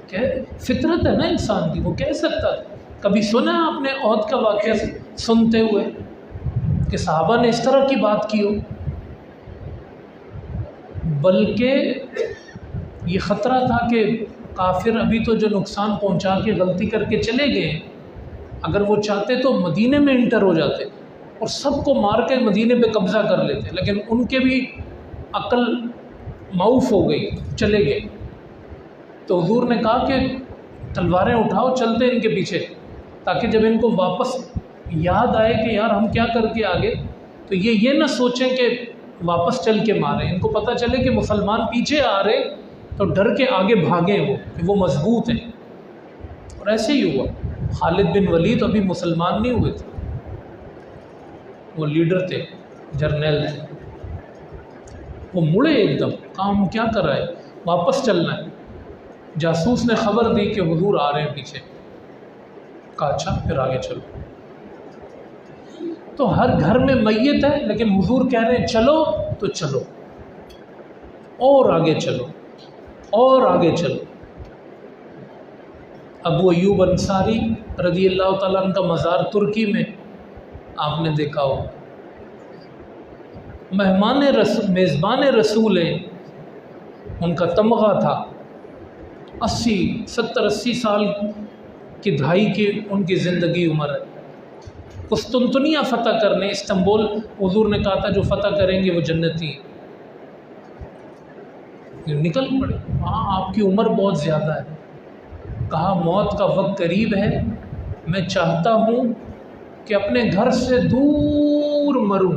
کہ فطرت ہے نا انسان کی، وہ کہہ سکتا تھا. کبھی سنا آپ نے احد کا واقعہ سنتے ہوئے کہ صحابہ نے اس طرح کی بات کی ہو؟ بلکہ یہ خطرہ تھا کہ کافر ابھی تو جو نقصان پہنچا کے غلطی کر کے چلے گئے، اگر وہ چاہتے تو مدینے میں انٹر ہو جاتے اور سب کو مار کے مدینے پہ قبضہ کر لیتے. لیکن ان کے بھی عقل معوف ہو گئی، چلے گئے. تو حضور نے کہا کہ تلواریں اٹھاؤ، چلتے ان کے پیچھے، تاکہ جب ان کو واپس یاد آئے کہ یار ہم کیا کر کے آگے، تو یہ نہ سوچیں کہ واپس چل کے ماریں. ان کو پتہ چلے کہ مسلمان پیچھے آ رہے تو ڈر کے آگے بھاگیں وہ مضبوط ہیں. اور ایسے ہی ہوا. خالد بن ولید ابھی مسلمان نہیں ہوئے تھے، وہ لیڈر تھے، جرنیل تھے. وہ مڑے ایک دم، کہا ہم کیا کر رہے ہیں، واپس چلنا ہے. جاسوس نے خبر دی کہ حضور آ رہے ہیں پیچھے. کہا اچھا پھر آگے چلو. تو ہر گھر میں میت ہے، لیکن حضور کہہ رہے ہیں چلو تو چلو، اور آگے چلو، اور آگے چلو. ابو ایوب انصاری رضی اللہ تعالیٰ عنہ کا مزار ترکی میں آپ نے دیکھا ہو. میزبان رسول ہیں، ان کا تمغہ تھا. 70-80 سال کی دہائی کی ان کی زندگی عمر ہے. قسطنطنیہ فتح کرنے، استنبول حضور نے کہا تھا جو فتح کریں گے وہ جنتی. نکل پڑے. وہاں آپ کی عمر بہت زیادہ ہے. کہا موت کا وقت قریب ہے، میں چاہتا ہوں کہ اپنے گھر سے دور مروں،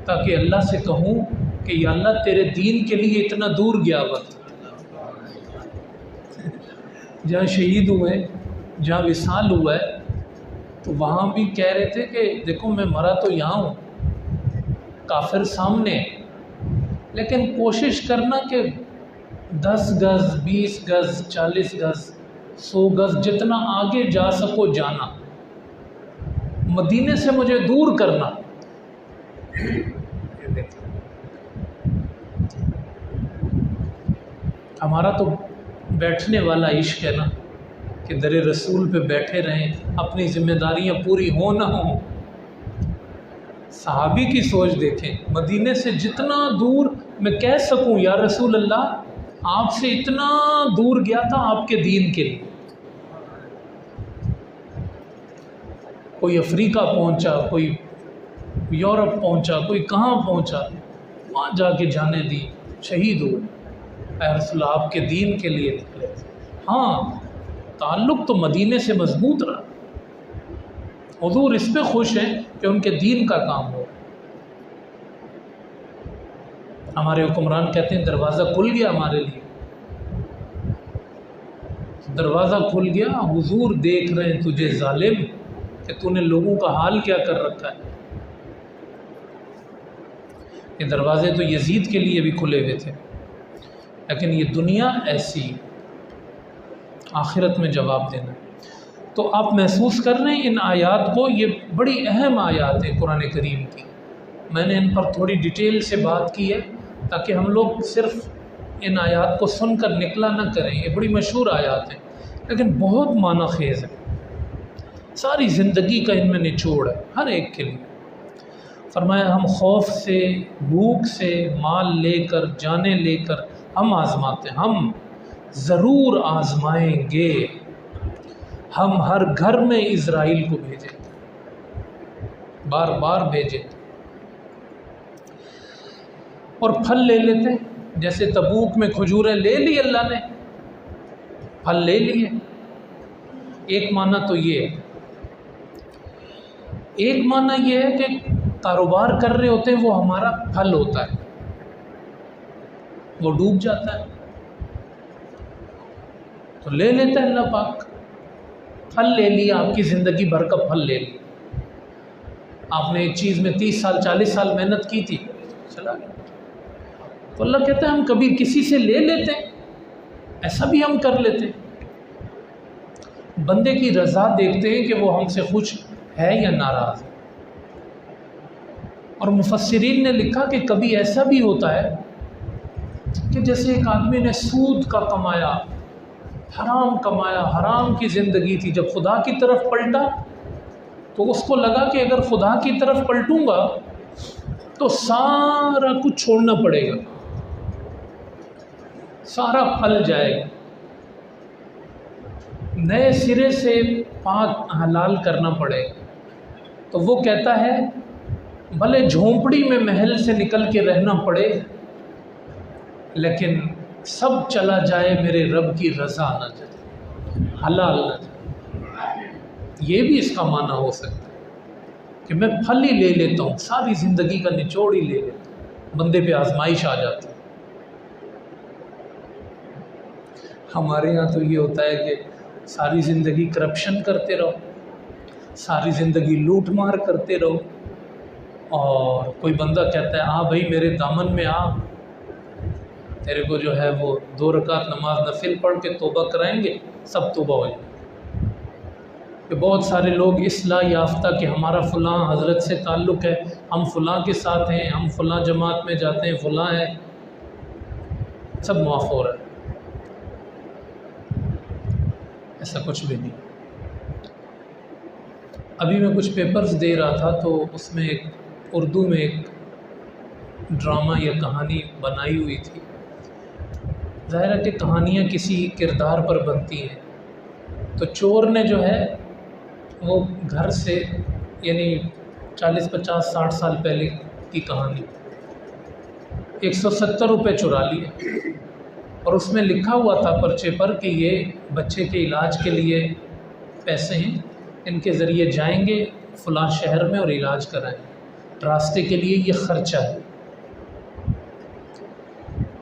تاکہ اللہ سے کہوں کہ یا اللہ تیرے دین کے لیے اتنا دور گیا وقت. جہاں شہید ہوئے، جہاں وصال ہوا ہے، تو وہاں بھی کہہ رہے تھے کہ دیکھو میں مرا تو یہاں ہوں، کافر سامنے، لیکن کوشش کرنا کہ 10 گز 20 گز 40 گز 100 گز جتنا آگے جا سکو جانا، مدینے سے مجھے دور کرنا. ہمارا تو بیٹھنے والا عشق ہے نا، کہ در رسول پہ بیٹھے رہیں، اپنی ذمہ داریاں پوری ہوں نہ ہوں. صحابی کی سوچ دیکھیں، مدینے سے جتنا دور میں کہہ سکوں یا رسول اللہ آپ سے اتنا دور گیا تھا آپ کے دین کے لیے. کوئی افریقہ پہنچا، کوئی یورپ پہنچا، کوئی کہاں پہنچا، وہاں جا کے جانے دی، شہید ہوئے. اے رسول اللہ آپ کے دین کے لیے نکلے. ہاں تعلق تو مدینے سے مضبوط رہا. حضور اس پہ خوش ہیں کہ ان کے دین کا کام ہو. ہمارے حکمران کہتے ہیں دروازہ کھل گیا ہمارے لیے، دروازہ کھل گیا. حضور دیکھ رہے ہیں تجھے ظالم کہ تو نے لوگوں کا حال کیا کر رکھا ہے. یہ دروازے تو یزید کے لیے بھی کھلے ہوئے تھے، لیکن یہ دنیا ایسی، آخرت میں جواب دینا. تو آپ محسوس کر رہے ہیں ان آیات کو، یہ بڑی اہم آیات ہیں قرآن کریم کی. میں نے ان پر تھوڑی ڈیٹیل سے بات کی ہے تاکہ ہم لوگ صرف ان آیات کو سن کر نکلا نہ کریں. یہ بڑی مشہور آیات ہیں لیکن بہت معنی خیز ہے. ساری زندگی کا ان میں نچوڑ ہے ہر ایک کے لیے. فرمایا ہم خوف سے، بھوک سے، مال لے کر، جانیں لے کر ہم آزماتے ہیں، ہم ضرور آزمائیں گے. ہم ہر گھر میں اسرائیل کو بھیجیں، بار بار بھیجیں. اور پھل لے لیتے جیسے تبوک میں کھجوریں لے لی اللہ نے، پھل لے لیے. ایک معنی تو یہ ہے. ایک معنی یہ ہے کہ کاروبار کر رہے ہوتے ہیں وہ ہمارا پھل ہوتا ہے، وہ ڈوب جاتا ہے تو لے لیتا ہے اللہ پاک. پھل لے لیا، آپ کی زندگی بھر کا پھل لے لیا. آپ نے ایک چیز میں 30 سال 40 سال محنت کی تھی، چلا گیا. تو اللہ کہتا ہے ہم کبھی کسی سے لے لیتے ہیں، ایسا بھی ہم کر لیتے ہیں. بندے کی رضا دیکھتے ہیں کہ وہ ہم سے خوش ہے یا ناراض ہے. اور مفسرین نے لکھا کہ کبھی ایسا بھی ہوتا ہے کہ جیسے ایک آدمی نے سود کا کمایا، حرام کمایا، حرام کی زندگی تھی، جب خدا کی طرف پلٹا تو اس کو لگا کہ اگر خدا کی طرف پلٹوں گا تو سارا کچھ چھوڑنا پڑے گا، سارا پھل جائے گا، نئے سرے سے پاک حلال کرنا پڑے گا. تو وہ کہتا ہے بھلے جھونپڑی میں محل سے نکل کے رہنا پڑے لیکن سب چلا جائے میرے رب کی رضا نہ جائے، حلال نہ جائے. یہ بھی اس کا معنی ہو سکتا ہے کہ میں پھل ہی لے لیتا ہوں، ساری زندگی کا نچوڑ ہی لے لیتا ہوں. بندے پہ آزمائش آ جاتی ہے. ہمارے یہاں تو یہ ہوتا ہے کہ ساری زندگی کرپشن کرتے رہو، ساری زندگی لوٹ مار کرتے رہو. اور کوئی بندہ کہتا ہے آ بھائی میرے دامن میں آ، تیرے کو جو ہے وہ 2 رکعت نماز نفل پڑھ کے توبہ کرائیں گے، سب توبہ ہو جائے. کہ بہت سارے لوگ اصلاح یافتہ کہ ہمارا فلاں حضرت سے تعلق ہے، ہم فلاں کے ساتھ ہیں، ہم فلاں جماعت میں جاتے ہیں، فلاں ہے، سب معاف ہو رہا ہے. ایسا کچھ بھی نہیں. ابھی میں کچھ پیپرز دے رہا تھا تو اس میں ایک اردو میں ایک ڈرامہ یا کہانی بنائی ہوئی تھی. ظاہر ہے کہ کہانیاں کسی کردار پر بنتی ہیں. تو چور نے جو ہے وہ گھر سے، یعنی 40 50 60 سال پہلے کی کہانی، 170 روپے چرا لیے اور اس میں لکھا ہوا تھا پرچے پر کہ یہ بچے کے علاج کے لیے پیسے ہیں، ان کے ذریعے جائیں گے فلاں شہر میں اور علاج کرائیں، راستے کے لیے یہ خرچہ ہے.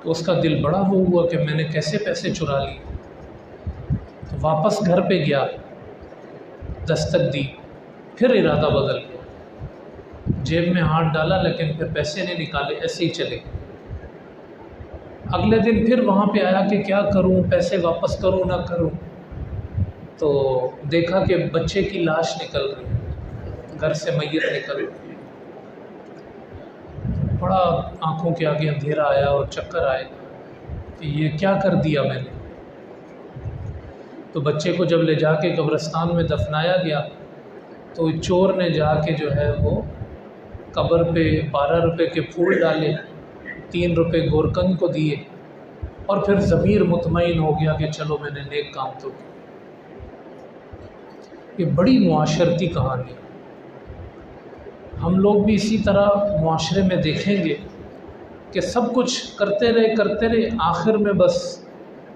تو اس کا دل بڑا وہ ہوا کہ میں نے کیسے پیسے چرا لیے. تو واپس گھر پہ گیا، دستک دی، پھر ارادہ بدل گیا، جیب میں ہاتھ ڈالا لیکن پھر پیسے نہیں نکالے، ایسے ہی چلے. اگلے دن پھر وہاں پہ آیا کہ کیا کروں، پیسے واپس کروں نہ کروں. تو دیکھا کہ بچے کی لاش نکل رہی، گھر سے میت نکل رہی. بڑا آنکھوں کے آگے اندھیرا آیا اور چکر آئے کہ یہ کیا کر دیا میں نے. تو بچے کو جب لے جا کے قبرستان میں دفنایا گیا تو چور نے جا کے جو ہے وہ قبر پہ 12 روپے کے پھول ڈالے، 3 روپے گورکن کو دیے، اور پھر ضمیر مطمئن ہو گیا کہ چلو میں نے نیک کام تو کیا۔ یہ بڑی معاشرتی کہانی ہے۔ ہم لوگ بھی اسی طرح معاشرے میں دیکھیں گے کہ سب کچھ کرتے رہے، آخر میں بس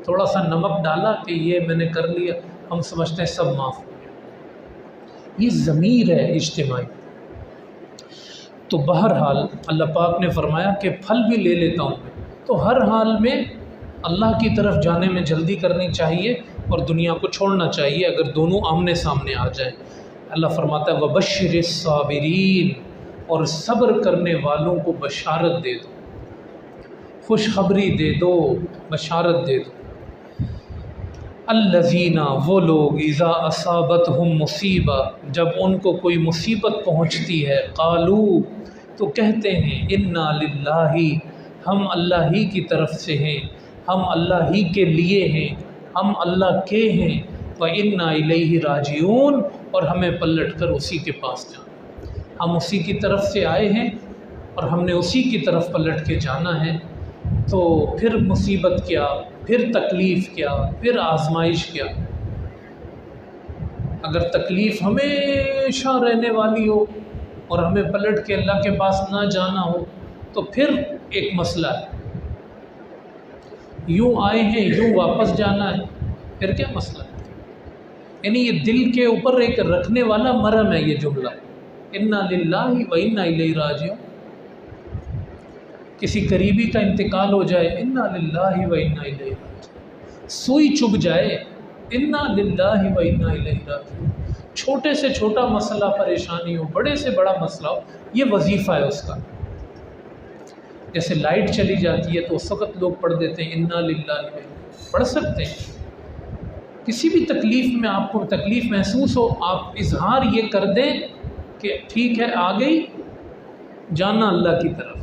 تھوڑا سا نمک ڈالا کہ یہ میں نے کر لیا، ہم سمجھتے ہیں سب معاف ہو گیا۔ یہ ضمیر ہے اجتماعی۔ تو بہرحال اللہ پاک نے فرمایا کہ پھل بھی لے لیتا ہوں میں، تو ہر حال میں اللہ کی طرف جانے میں جلدی کرنی چاہیے اور دنیا کو چھوڑنا چاہیے اگر دونوں آمنے سامنے آ جائیں۔ اللہ فرماتا ہے وَبَشِّرِ الصَّابِرِينَ، اور صبر کرنے والوں کو بشارت دے دو، خوشخبری دے دو، بشارت دے دو۔ الذین، وہ لوگ، اذا اصابتہم مصیبہ، جب ان کو کوئی مصیبت پہنچتی ہے، قالو، تو کہتے ہیں، انا للہ، ہم اللہ ہی کی طرف سے ہیں، ہم اللہ ہی کے لیے ہیں، ہم اللہ کے ہیں، وَإِنَّا إِلَيْهِ رَاجِعُونَ، اور ہمیں پلٹ کر اسی کے پاس جانا، ہم اسی کی طرف سے آئے ہیں اور ہم نے اسی کی طرف پلٹ کے جانا ہے۔ تو پھر مصیبت کیا، پھر تکلیف کیا، پھر آزمائش کیا؟ اگر تکلیف ہمیشہ رہنے والی ہو اور ہمیں پلٹ کے اللہ کے پاس نہ جانا ہو تو پھر ایک مسئلہ ہے، یوں آئے ہیں یوں واپس جانا ہے، پھر کیا مسئلہ ہے؟ یعنی یہ دل کے اوپر ایک رکھنے والا مرہم ہے یہ جملہ، انا للہ و انا الیہ راجعون۔ کسی قریبی کا انتقال ہو جائے، انا للہ و انا الیہ راجعون۔ سوئی چبھ جائے، انا للہ و انا الیہ راجعون۔ چھوٹے سے چھوٹا مسئلہ پریشانی ہو، بڑے سے بڑا مسئلہ ہو، یہ وظیفہ ہے اس کا۔ جیسے لائٹ چلی جاتی ہے تو اس وقت لوگ پڑھ دیتے ہیں انا للہ و انا، پڑھ سکتے ہیں۔ کسی بھی تکلیف میں آپ کو تکلیف محسوس ہو، آپ اظہار یہ کر دیں کہ ٹھیک ہے آ گئی، جانا اللہ کی طرف،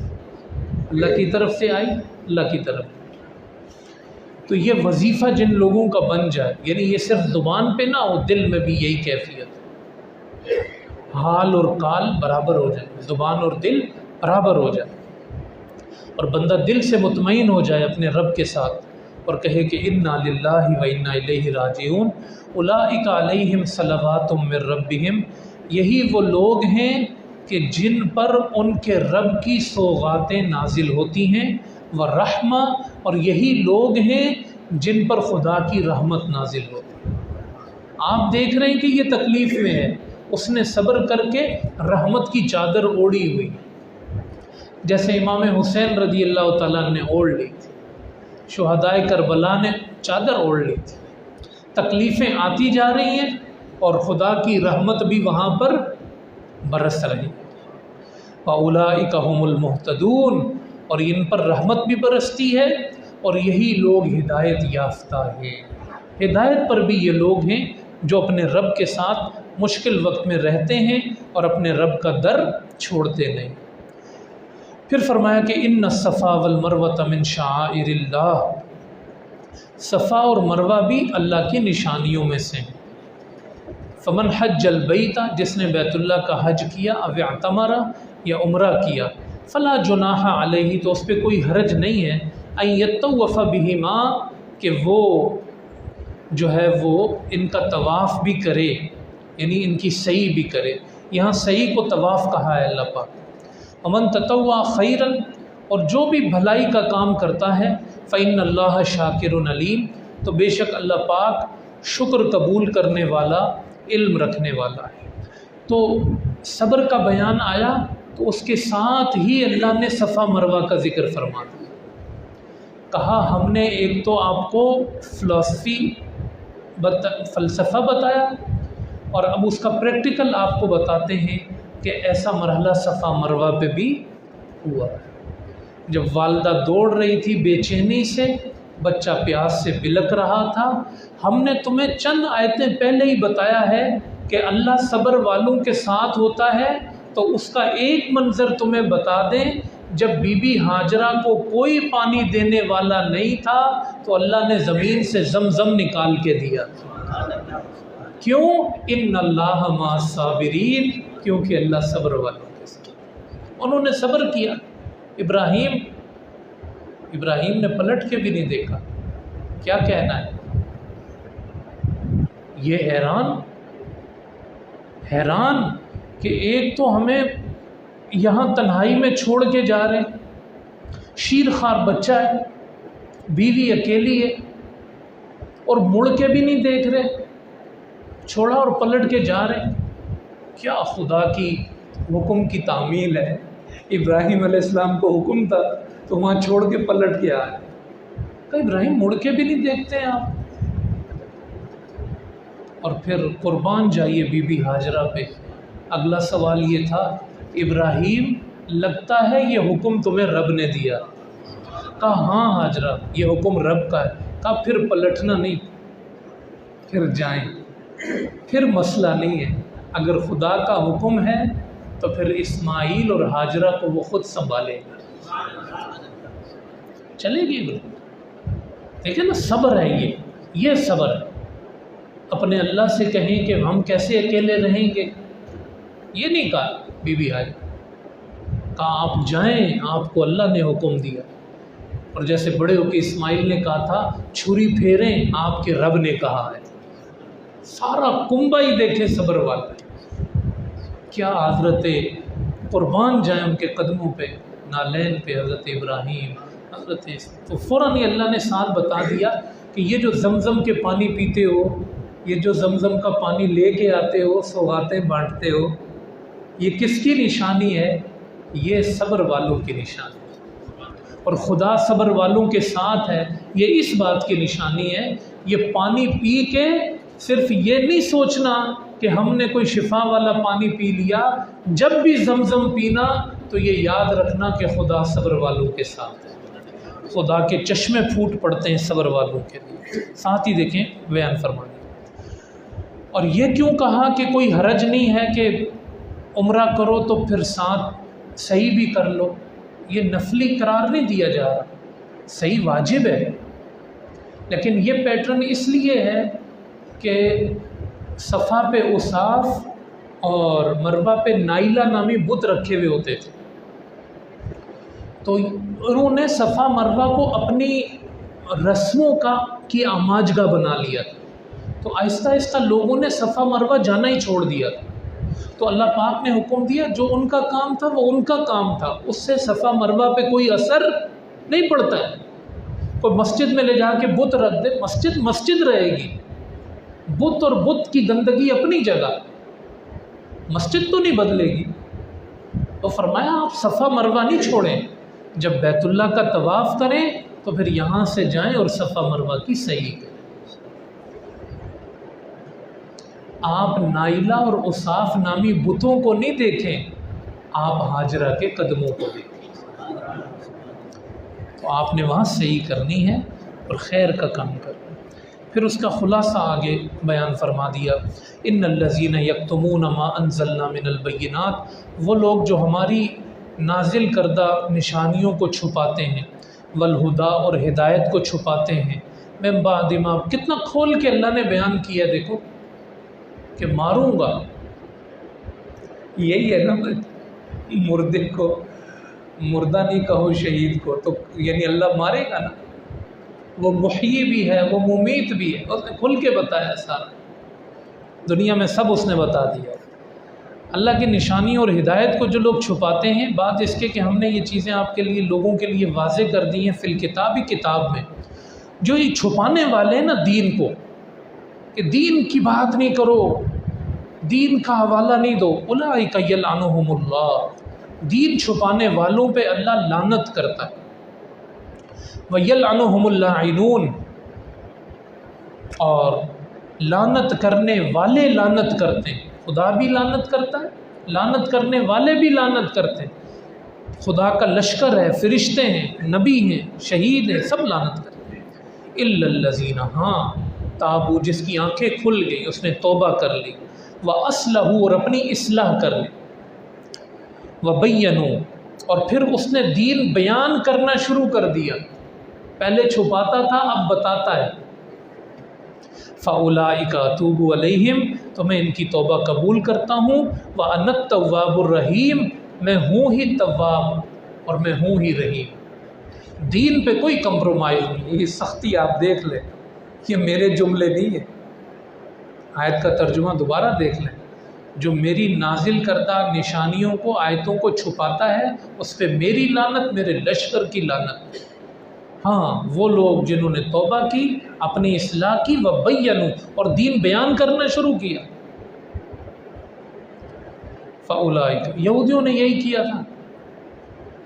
اللہ کی طرف سے آئی، اللہ کی طرف۔ تو یہ وظیفہ جن لوگوں کا بن جائے، یعنی یہ صرف زبان پہ نہ ہو، دل میں بھی یہی کیفیت، حال اور قال برابر ہو جائے، زبان اور دل برابر ہو جائے، اور بندہ دل سے مطمئن ہو جائے اپنے رب کے ساتھ اور کہے کہ انا للہ و انا الیہ راجعون۔ اولئک علیہم صلوات من ربہم، یہی وہ لوگ ہیں کہ جن پر ان کے رب کی سوغاتیں نازل ہوتی ہیں، ورحمہ، اور یہی لوگ ہیں جن پر خدا کی رحمت نازل ہوتی ہے۔ آپ دیکھ رہے ہیں کہ یہ تکلیف میں ہے، اس نے صبر کر کے رحمت کی چادر اوڑھی ہوئی، جیسے امام حسین رضی اللہ تعالیٰ نے اوڑھ لی تھی، شہدائے کربلا نے چادر اوڑھ لی تھی۔ تکلیفیں آتی جا رہی ہیں اور خدا کی رحمت بھی وہاں پر برس رہی ہے۔ فَأُولَئِكَ هُمُ الْمُهْتَدُونَ، اور ان پر رحمت بھی برستی ہے اور یہی لوگ ہدایت یافتہ ہیں۔ ہدایت پر بھی یہ لوگ ہیں جو اپنے رب کے ساتھ مشکل وقت میں رہتے ہیں اور اپنے رب کا در چھوڑتے نہیں۔ پھر فرمایا کہ ان الصفا والمروۃ من شعائر اللہ، صفا اور مروہ بھی اللہ کی نشانیوں میں سے ہیں۔ فمن حج البیت، جس نے بیت اللہ کا حج کیا، او اعتمر، یا عمرہ کیا، فلا جناح علیہ، تو اس پہ کوئی حرج نہیں ہے، ان یطوف بہما، کہ وہ جو ہے وہ ان کا طواف بھی کرے، یعنی ان کی سعی بھی کرے۔ یہاں سعی کو طواف کہا ہے اللہ پاک۔ ومن تطوع خیرا، اور جو بھی بھلائی کا کام کرتا ہے، فإن اللہ شاکر علیم، تو بے شک اللہ پاک شکر قبول کرنے والا، علم رکھنے والا ہے۔ تو صبر کا بیان آیا تو اس کے ساتھ ہی اللہ نے صفا مروہ کا ذکر فرما دیا۔ کہا ہم نے ایک تو آپ کو فلسفہ بتایا اور اب اس کا پریکٹیکل آپ کو بتاتے ہیں کہ ایسا مرحلہ صفا مروہ پہ بھی ہوا۔ جب والدہ دوڑ رہی تھی بے چینی سے، بچہ پیاس سے بلک رہا تھا، ہم نے تمہیں چند آیتیں پہلے ہی بتایا ہے کہ اللہ صبر والوں کے ساتھ ہوتا ہے، تو اس کا ایک منظر تمہیں بتا دیں، جب بی بی ہاجرہ کو کوئی پانی دینے والا نہیں تھا تو اللہ نے زمین سے زمزم نکال کے دیا۔ کیوں؟ ان اللہ مع الصابرین، کیونکہ اللہ صبر والوں کے ساتھ۔ انہوں نے صبر کیا۔ ابراہیم نے پلٹ کے بھی نہیں دیکھا۔ کیا کہنا ہے؟ یہ حیران کہ ایک تو ہمیں یہاں تنہائی میں چھوڑ کے جا رہے ہیں، شیرخوار بچہ ہے، بیوی اکیلی ہے، اور مڑ کے بھی نہیں دیکھ رہے، چھوڑا اور پلٹ کے جا رہے ہیں۔ کیا خدا کی حکم کی تعمیل ہے! ابراہیم علیہ السلام کو حکم تھا تو وہاں چھوڑ کے پلٹ کے آئے۔ کہ ابراہیم مڑ کے بھی نہیں دیکھتے ہیں آپ؟ اور پھر قربان جائیے بی بی ہاجرہ پہ۔ اگلا سوال یہ تھا، ابراہیم لگتا ہے یہ حکم تمہیں رب نے دیا؟ کہا ہاں ہاجرہ یہ حکم رب کا ہے۔ کہا پھر پلٹنا نہیں، پھر جائیں، پھر مسئلہ نہیں ہے۔ اگر خدا کا حکم ہے تو پھر اسماعیل اور ہاجرہ کو وہ خود سنبھالے گا، چلے گی۔ دیکھیں نا، صبر ہے یہ صبر ہے۔ اپنے اللہ سے کہیں کہ ہم کیسے اکیلے رہیں گے، یہ نہیں کہا بی بی ہاجرہ، کہا آپ جائیں، آپ کو اللہ نے حکم دیا۔ اور جیسے بڑے ہو کے اسماعیل نے کہا تھا چھری پھیریں، آپ کے رب نے کہا ہے۔ سارا کنبہ ہی دیکھے صبر والا۔ کیا حضرت قربان جائیں ان کے قدموں پہ، نالین پہ حضرت ابراہیم، تو فوراً ہی اللہ نے ساتھ بتا دیا کہ یہ جو زمزم کے پانی پیتے ہو، یہ جو زمزم کا پانی لے کے آتے ہو، سوغاتیں بانٹتے ہو، یہ کس کی نشانی ہے؟ یہ صبر والوں کی نشانی ہے۔ اور خدا صبر والوں کے ساتھ ہے، یہ اس بات کی نشانی ہے۔ یہ پانی پی کے صرف یہ نہیں سوچنا کہ ہم نے کوئی شفا والا پانی پی لیا، جب بھی زمزم پینا تو یہ یاد رکھنا کہ خدا صبر والوں کے ساتھ ہے۔ خدا کے چشمے پھوٹ پڑتے ہیں صبر والوں کے لیے۔ ساتھ ہی دیکھیں بیان فرمانے، اور یہ کیوں کہا کہ کوئی حرج نہیں ہے کہ عمرہ کرو تو پھر ساتھ صحیح بھی کر لو؟ یہ نفلی قرار نہیں دیا جا رہا، صحیح واجب ہے، لیکن یہ پیٹرن اس لیے ہے کہ صفا پہ اصاف اور مروہ پہ نائلہ نامی بت رکھے ہوئے ہوتے تھے، تو انہوں نے صفا مروہ کو اپنی رسموں کی آماجگاہ بنا لیا تھا، تو آہستہ آہستہ لوگوں نے صفا مروہ جانا ہی چھوڑ دیا تھا۔ تو اللہ پاک نے حکم دیا جو ان کا کام تھا وہ ان کا کام تھا، اس سے صفا مروہ پہ کوئی اثر نہیں پڑتا ہے۔ کوئی مسجد میں لے جا کے بت رکھ دے، مسجد رہے گی، بت اور بت کی گندگی اپنی جگہ، مسجد تو نہیں بدلے گی۔ تو فرمایا آپ صفا مروہ نہیں چھوڑیں، جب بیت اللہ کا طواف کریں تو پھر یہاں سے جائیں اور صفا مروہ کی صحیح کریں۔ آپ نائلہ اور اصاف نامی بتوں کو نہیں دیکھیں، آپ ہاجرہ کے قدموں کو دیکھیں۔ تو آپ نے وہاں صحیح کرنی ہے اور خیر کا کام کرنا ہے۔ پھر اس کا خلاصہ آگے بیان فرما دیا، ان الذین یکتمون ما انزلنا من البینات، وہ لوگ جو ہماری نازل کردہ نشانیوں کو چھپاتے ہیں، والہدا اور ہدایت کو چھپاتے ہیں، من بعد ما، کتنا کھول کے اللہ نے بیان کیا، دیکھو کہ ماروں گا، یہی ہے نا، مردے کو مردہ نہیں کہو شہید کو، تو یعنی اللہ مارے گا نا، وہ محیی بھی ہے، وہ ممیت بھی ہے، اس نے کھل کے بتایا سارا، دنیا میں سب اس نے بتا دیا۔ اللہ کی نشانیوں اور ہدایت کو جو لوگ چھپاتے ہیں، بات اس کے کہ ہم نے یہ چیزیں آپ کے لیے لوگوں کے لیے واضح کر دی ہیں فی الکتاب، کتاب میں، جو یہ چھپانے والے ہیں نا دین کو، کہ دین کی بات نہیں کرو، دین کا حوالہ نہیں دو، اولئک یلعنہم اللہ، دین چھپانے والوں پہ اللہ لعنت کرتا ہے، وَيَلْعَنُهُمُ اللَّاعِنُونَ، اور لعنت کرنے والے لعنت کرتے ہیں، خدا بھی لعنت کرتا ہے، لعنت کرنے والے بھی لعنت کرتے ہیں، خدا کا لشکر ہے، فرشتے ہیں، نبی ہیں، شہید ہیں، سب لعنت کرتے ہیں، إِلَّا الَّذِينَ، ہاں تابو، جس کی آنکھیں کھل گئی، اس نے توبہ کر لی، وَأَصْلَحُوا، اور اپنی اصلاح کر لی، وَبَيَّنُوا، اور پھر اس نے دین بیان کرنا شروع کر دیا، پہلے چھپاتا تھا اب بتاتا ہے، فَأُولَئِكَ أَتُوبُ عَلَيْهِمْ، تو میں ان کی توبہ قبول کرتا ہوں، وَأَنَا التَّوَّابُ الرَّحِيمُ، میں ہوں ہی تواب اور میں ہوں ہی رحیم۔ دین پہ کوئی کمپرومائز نہیں، یہ سختی آپ دیکھ لیں، یہ میرے جملے نہیں ہیں۔ آیت کا ترجمہ دوبارہ دیکھ لیں، جو میری نازل کردہ نشانیوں کو، آیتوں کو چھپاتا ہے، اس پہ میری لعنت، میرے لشکر کی لعنت۔ ہاں وہ لوگ جنہوں نے توبہ کی، اپنی اصلاح کی، وبینوا، اور دین بیان کرنا شروع کیا۔ فاولئک، یہودیوں نے یہی کیا تھا،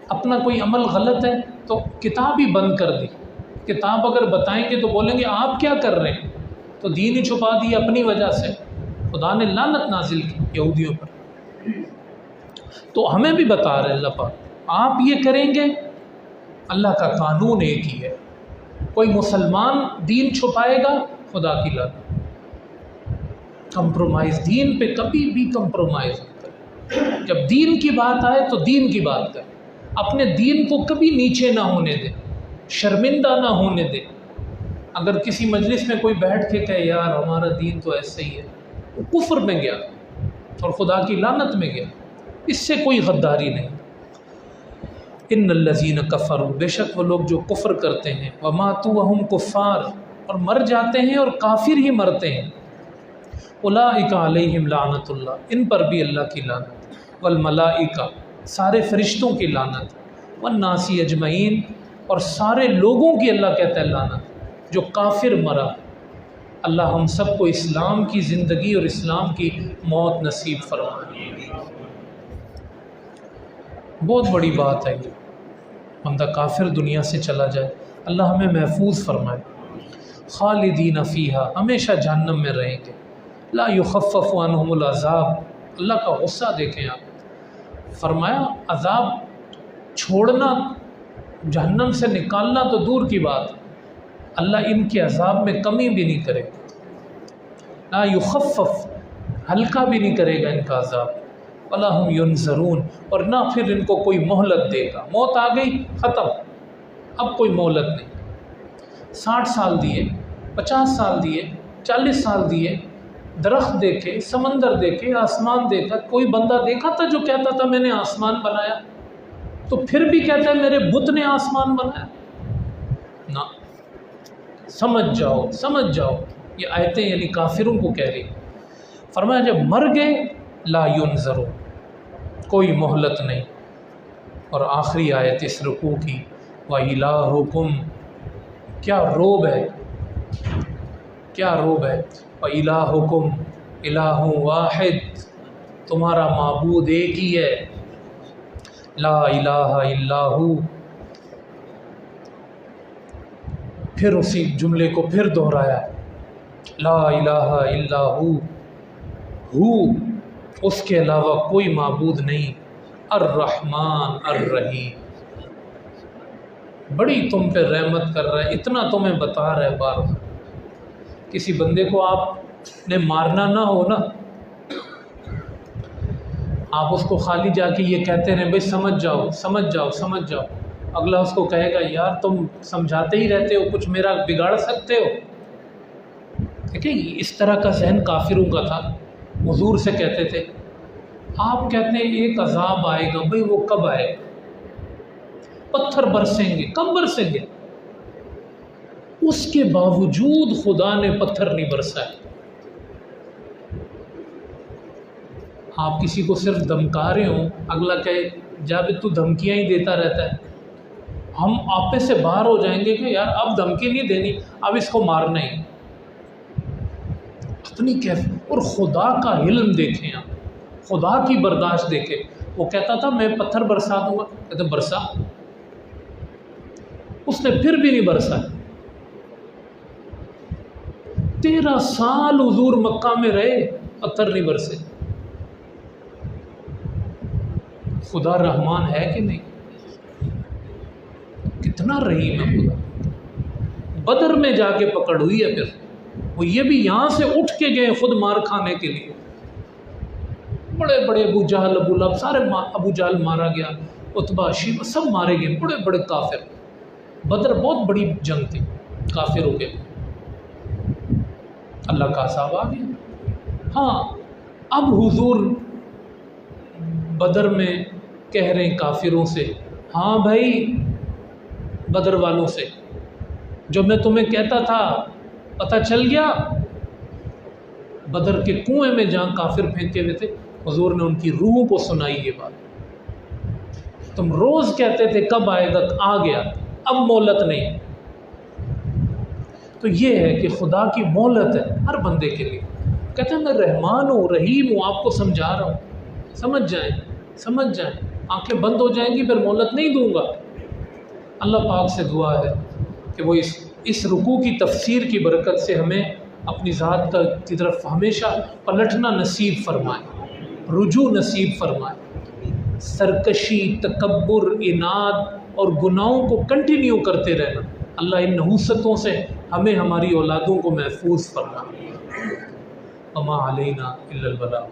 اپنا کوئی عمل غلط ہے تو کتاب ہی بند کر دی۔ کتاب اگر بتائیں گے تو بولیں گے آپ کیا کر رہے ہیں، تو دین ہی چھپا دی اپنی وجہ سے۔ خدا نے لعنت نازل کی یہودیوں پر۔ تو ہمیں بھی بتا رہے اللہ پاک، آپ یہ کریں گے، اللہ کا قانون ایک ہی ہے، کوئی مسلمان دین چھپائے گا، خدا کی لعنت۔ کمپرومائز، دین پہ کبھی بھی کمپرومائز نہیں کرے۔ جب دین کی بات آئے تو دین کی بات کرے، اپنے دین کو کبھی نیچے نہ ہونے دے، شرمندہ نہ ہونے دے۔ اگر کسی مجلس میں کوئی بیٹھ کے کہے یار ہمارا دین تو ایسے ہی ہے، وہ کفر میں گیا اور خدا کی لعنت میں گیا، اس سے کوئی غداری نہیں۔ ان الذین کفروا، بے شک وہ لوگ جو کفر کرتے ہیں، وماتوا وہم کفار، اور مر جاتے ہیں اور کافر ہی مرتے ہیں، اولئک علیہم لعنت اللہ، ان پر بھی اللہ کی لعنت، والملائکہ، سارے فرشتوں کی لعنت، والناس اجمعین، اور سارے لوگوں کی اللہ کہتا ہے لعنت۔ جو کافر مرا، اللہ ہم سب کو اسلام کی زندگی اور اسلام کی موت نصیب فرمائے۔ بہت بڑی بات ہے یہ، بندہ کافر دنیا سے چلا جائے، اللہ ہمیں محفوظ فرمائے۔ خالدین فیہا، ہمیشہ جہنم میں رہیں گے، لا یخفف عنہم العذاب، اللہ کا غصہ دیکھیں آپ، فرمایا عذاب چھوڑنا، جہنم سے نکالنا تو دور کی بات، اللہ ان کے عذاب میں کمی بھی نہیں کرے گا، لا یخفف، ہلکا بھی نہیں کرے گا ان کا عذاب، ولا ہم ینظرون، اور نہ پھر ان کو کوئی مہلت دے گا۔ موت آ گئی، ختم، اب کوئی مہلت نہیں۔ 60 سال دیے، 50 سال دیے، 40 سال دیے، درخت دیکھے، سمندر دیکھے، آسمان دیکھا، کوئی بندہ دیکھا تھا جو کہتا تھا میں نے آسمان بنایا؟ تو پھر بھی کہتا ہے میرے بت نے آسمان بنایا؟ نہ، سمجھ جاؤ، سمجھ جاؤ، یہ آیتیں یعنی کافروں کو کہہ رہی۔ فرمایا جب مر گئے، لا ینظرون، کوئی مہلت نہیں۔ اور آخری آیت اس رکوع کی، وَإِلَٰهُكُمْ، کیا روب ہے، کیا روب ہے، وَإِلَٰهُكُمْ إِلَٰهٌ وَاحِدٌ، تمہارا معبود ایک ہی ہے، لا الہ الا ہو۔ پھر اسی جملے کو پھر دہرایا، لا الہ الا ہو، اس کے علاوہ کوئی معبود نہیں، الرحمن الرحیم، بڑی تم پہ رحمت کر رہا ہے، اتنا تمہیں بتا رہا ہے بار بار۔ کسی بندے کو آپ نے مارنا نہ ہو نا، آپ اس کو خالی جا کے یہ کہتے رہیں بھائی سمجھ جاؤ، سمجھ جاؤ، سمجھ جاؤ، اگلا اس کو کہے گا یار تم سمجھاتے ہی رہتے ہو، کچھ میرا بگاڑ سکتے ہو؟ دیکھیں اس طرح کا ذہن کافروں کا تھا، حضور سے کہتے تھے آپ کہتے ہیں ایک عذاب آئے گا، بھائی وہ کب آئے گا؟ پتھر برسیں گے، کب برسیں گے؟ اس کے باوجود خدا نے پتھر نہیں برسائے۔ آپ کسی کو صرف دھمکا رہے ہوں، اگلا کہے جب تو دھمکیاں ہی دیتا رہتا ہے، ہم آپے سے باہر ہو جائیں گے کہ یار اب دھمکی نہیں دینی، اب اس کو مارنا ہی۔ کتنی کیف، اور خدا کا علم دیکھیں آپ، خدا کی برداشت دیکھیں۔ وہ کہتا تھا میں پتھر برسا دوں گا، کہتے برسا، اس نے پھر بھی نہیں برسا۔ 13 سال حضور مکہ میں رہے، پتھر نہیں برسے۔ خدا رحمان ہے کہ نہیں؟ کتنا رحیم ہے خدا۔ بدر میں جا کے پکڑ ہوئی ہے، پھر وہ یہ بھی یہاں سے اٹھ کے گئے خود مار کھانے کے لیے، بڑے بڑے ابو جہل، ابو لہب، سارے ابو جہل مارا گیا، عتبہ، شیبہ سب مارے گئے، بڑے بڑے کافر۔ بدر بہت بڑی جنگ تھی کافروں کے، اللہ کا عذاب آ گیا۔ ہاں اب حضور بدر میں کہہ رہے ہیں کافروں سے، ہاں بھائی بدر والوں سے، جو میں تمہیں کہتا تھا پتہ چل گیا؟ بدر کے کنویں میں جہاں کافر پھینکے ہوئے تھے، حضور نے ان کی روح کو سنائی یہ بات، تم روز کہتے تھے کب آئے گا، آ گیا، اب مہلت نہیں۔ تو یہ ہے کہ خدا کی مہلت ہے ہر بندے کے لیے۔ کہتے ہیں میں رحمان ہوں، رحیم ہوں، آپ کو سمجھا رہا ہوں، سمجھ جائیں، آنکھیں بند ہو جائیں گی، پھر مہلت نہیں دوں گا۔ اللہ پاک سے دعا ہے کہ وہ اس رکوع کی تفسیر کی برکت سے ہمیں اپنی ذات کی طرف ہمیشہ پلٹنا نصیب فرمائے، رجوع نصیب فرمائے، سرکشی، تکبر، عناد اور گناہوں کو کنٹینیو کرتے رہنا۔ اللہ ان نحوستوں سے ہمیں ہماری اولادوں کو محفوظ فرمائے۔ وما علینا الا البلاغ۔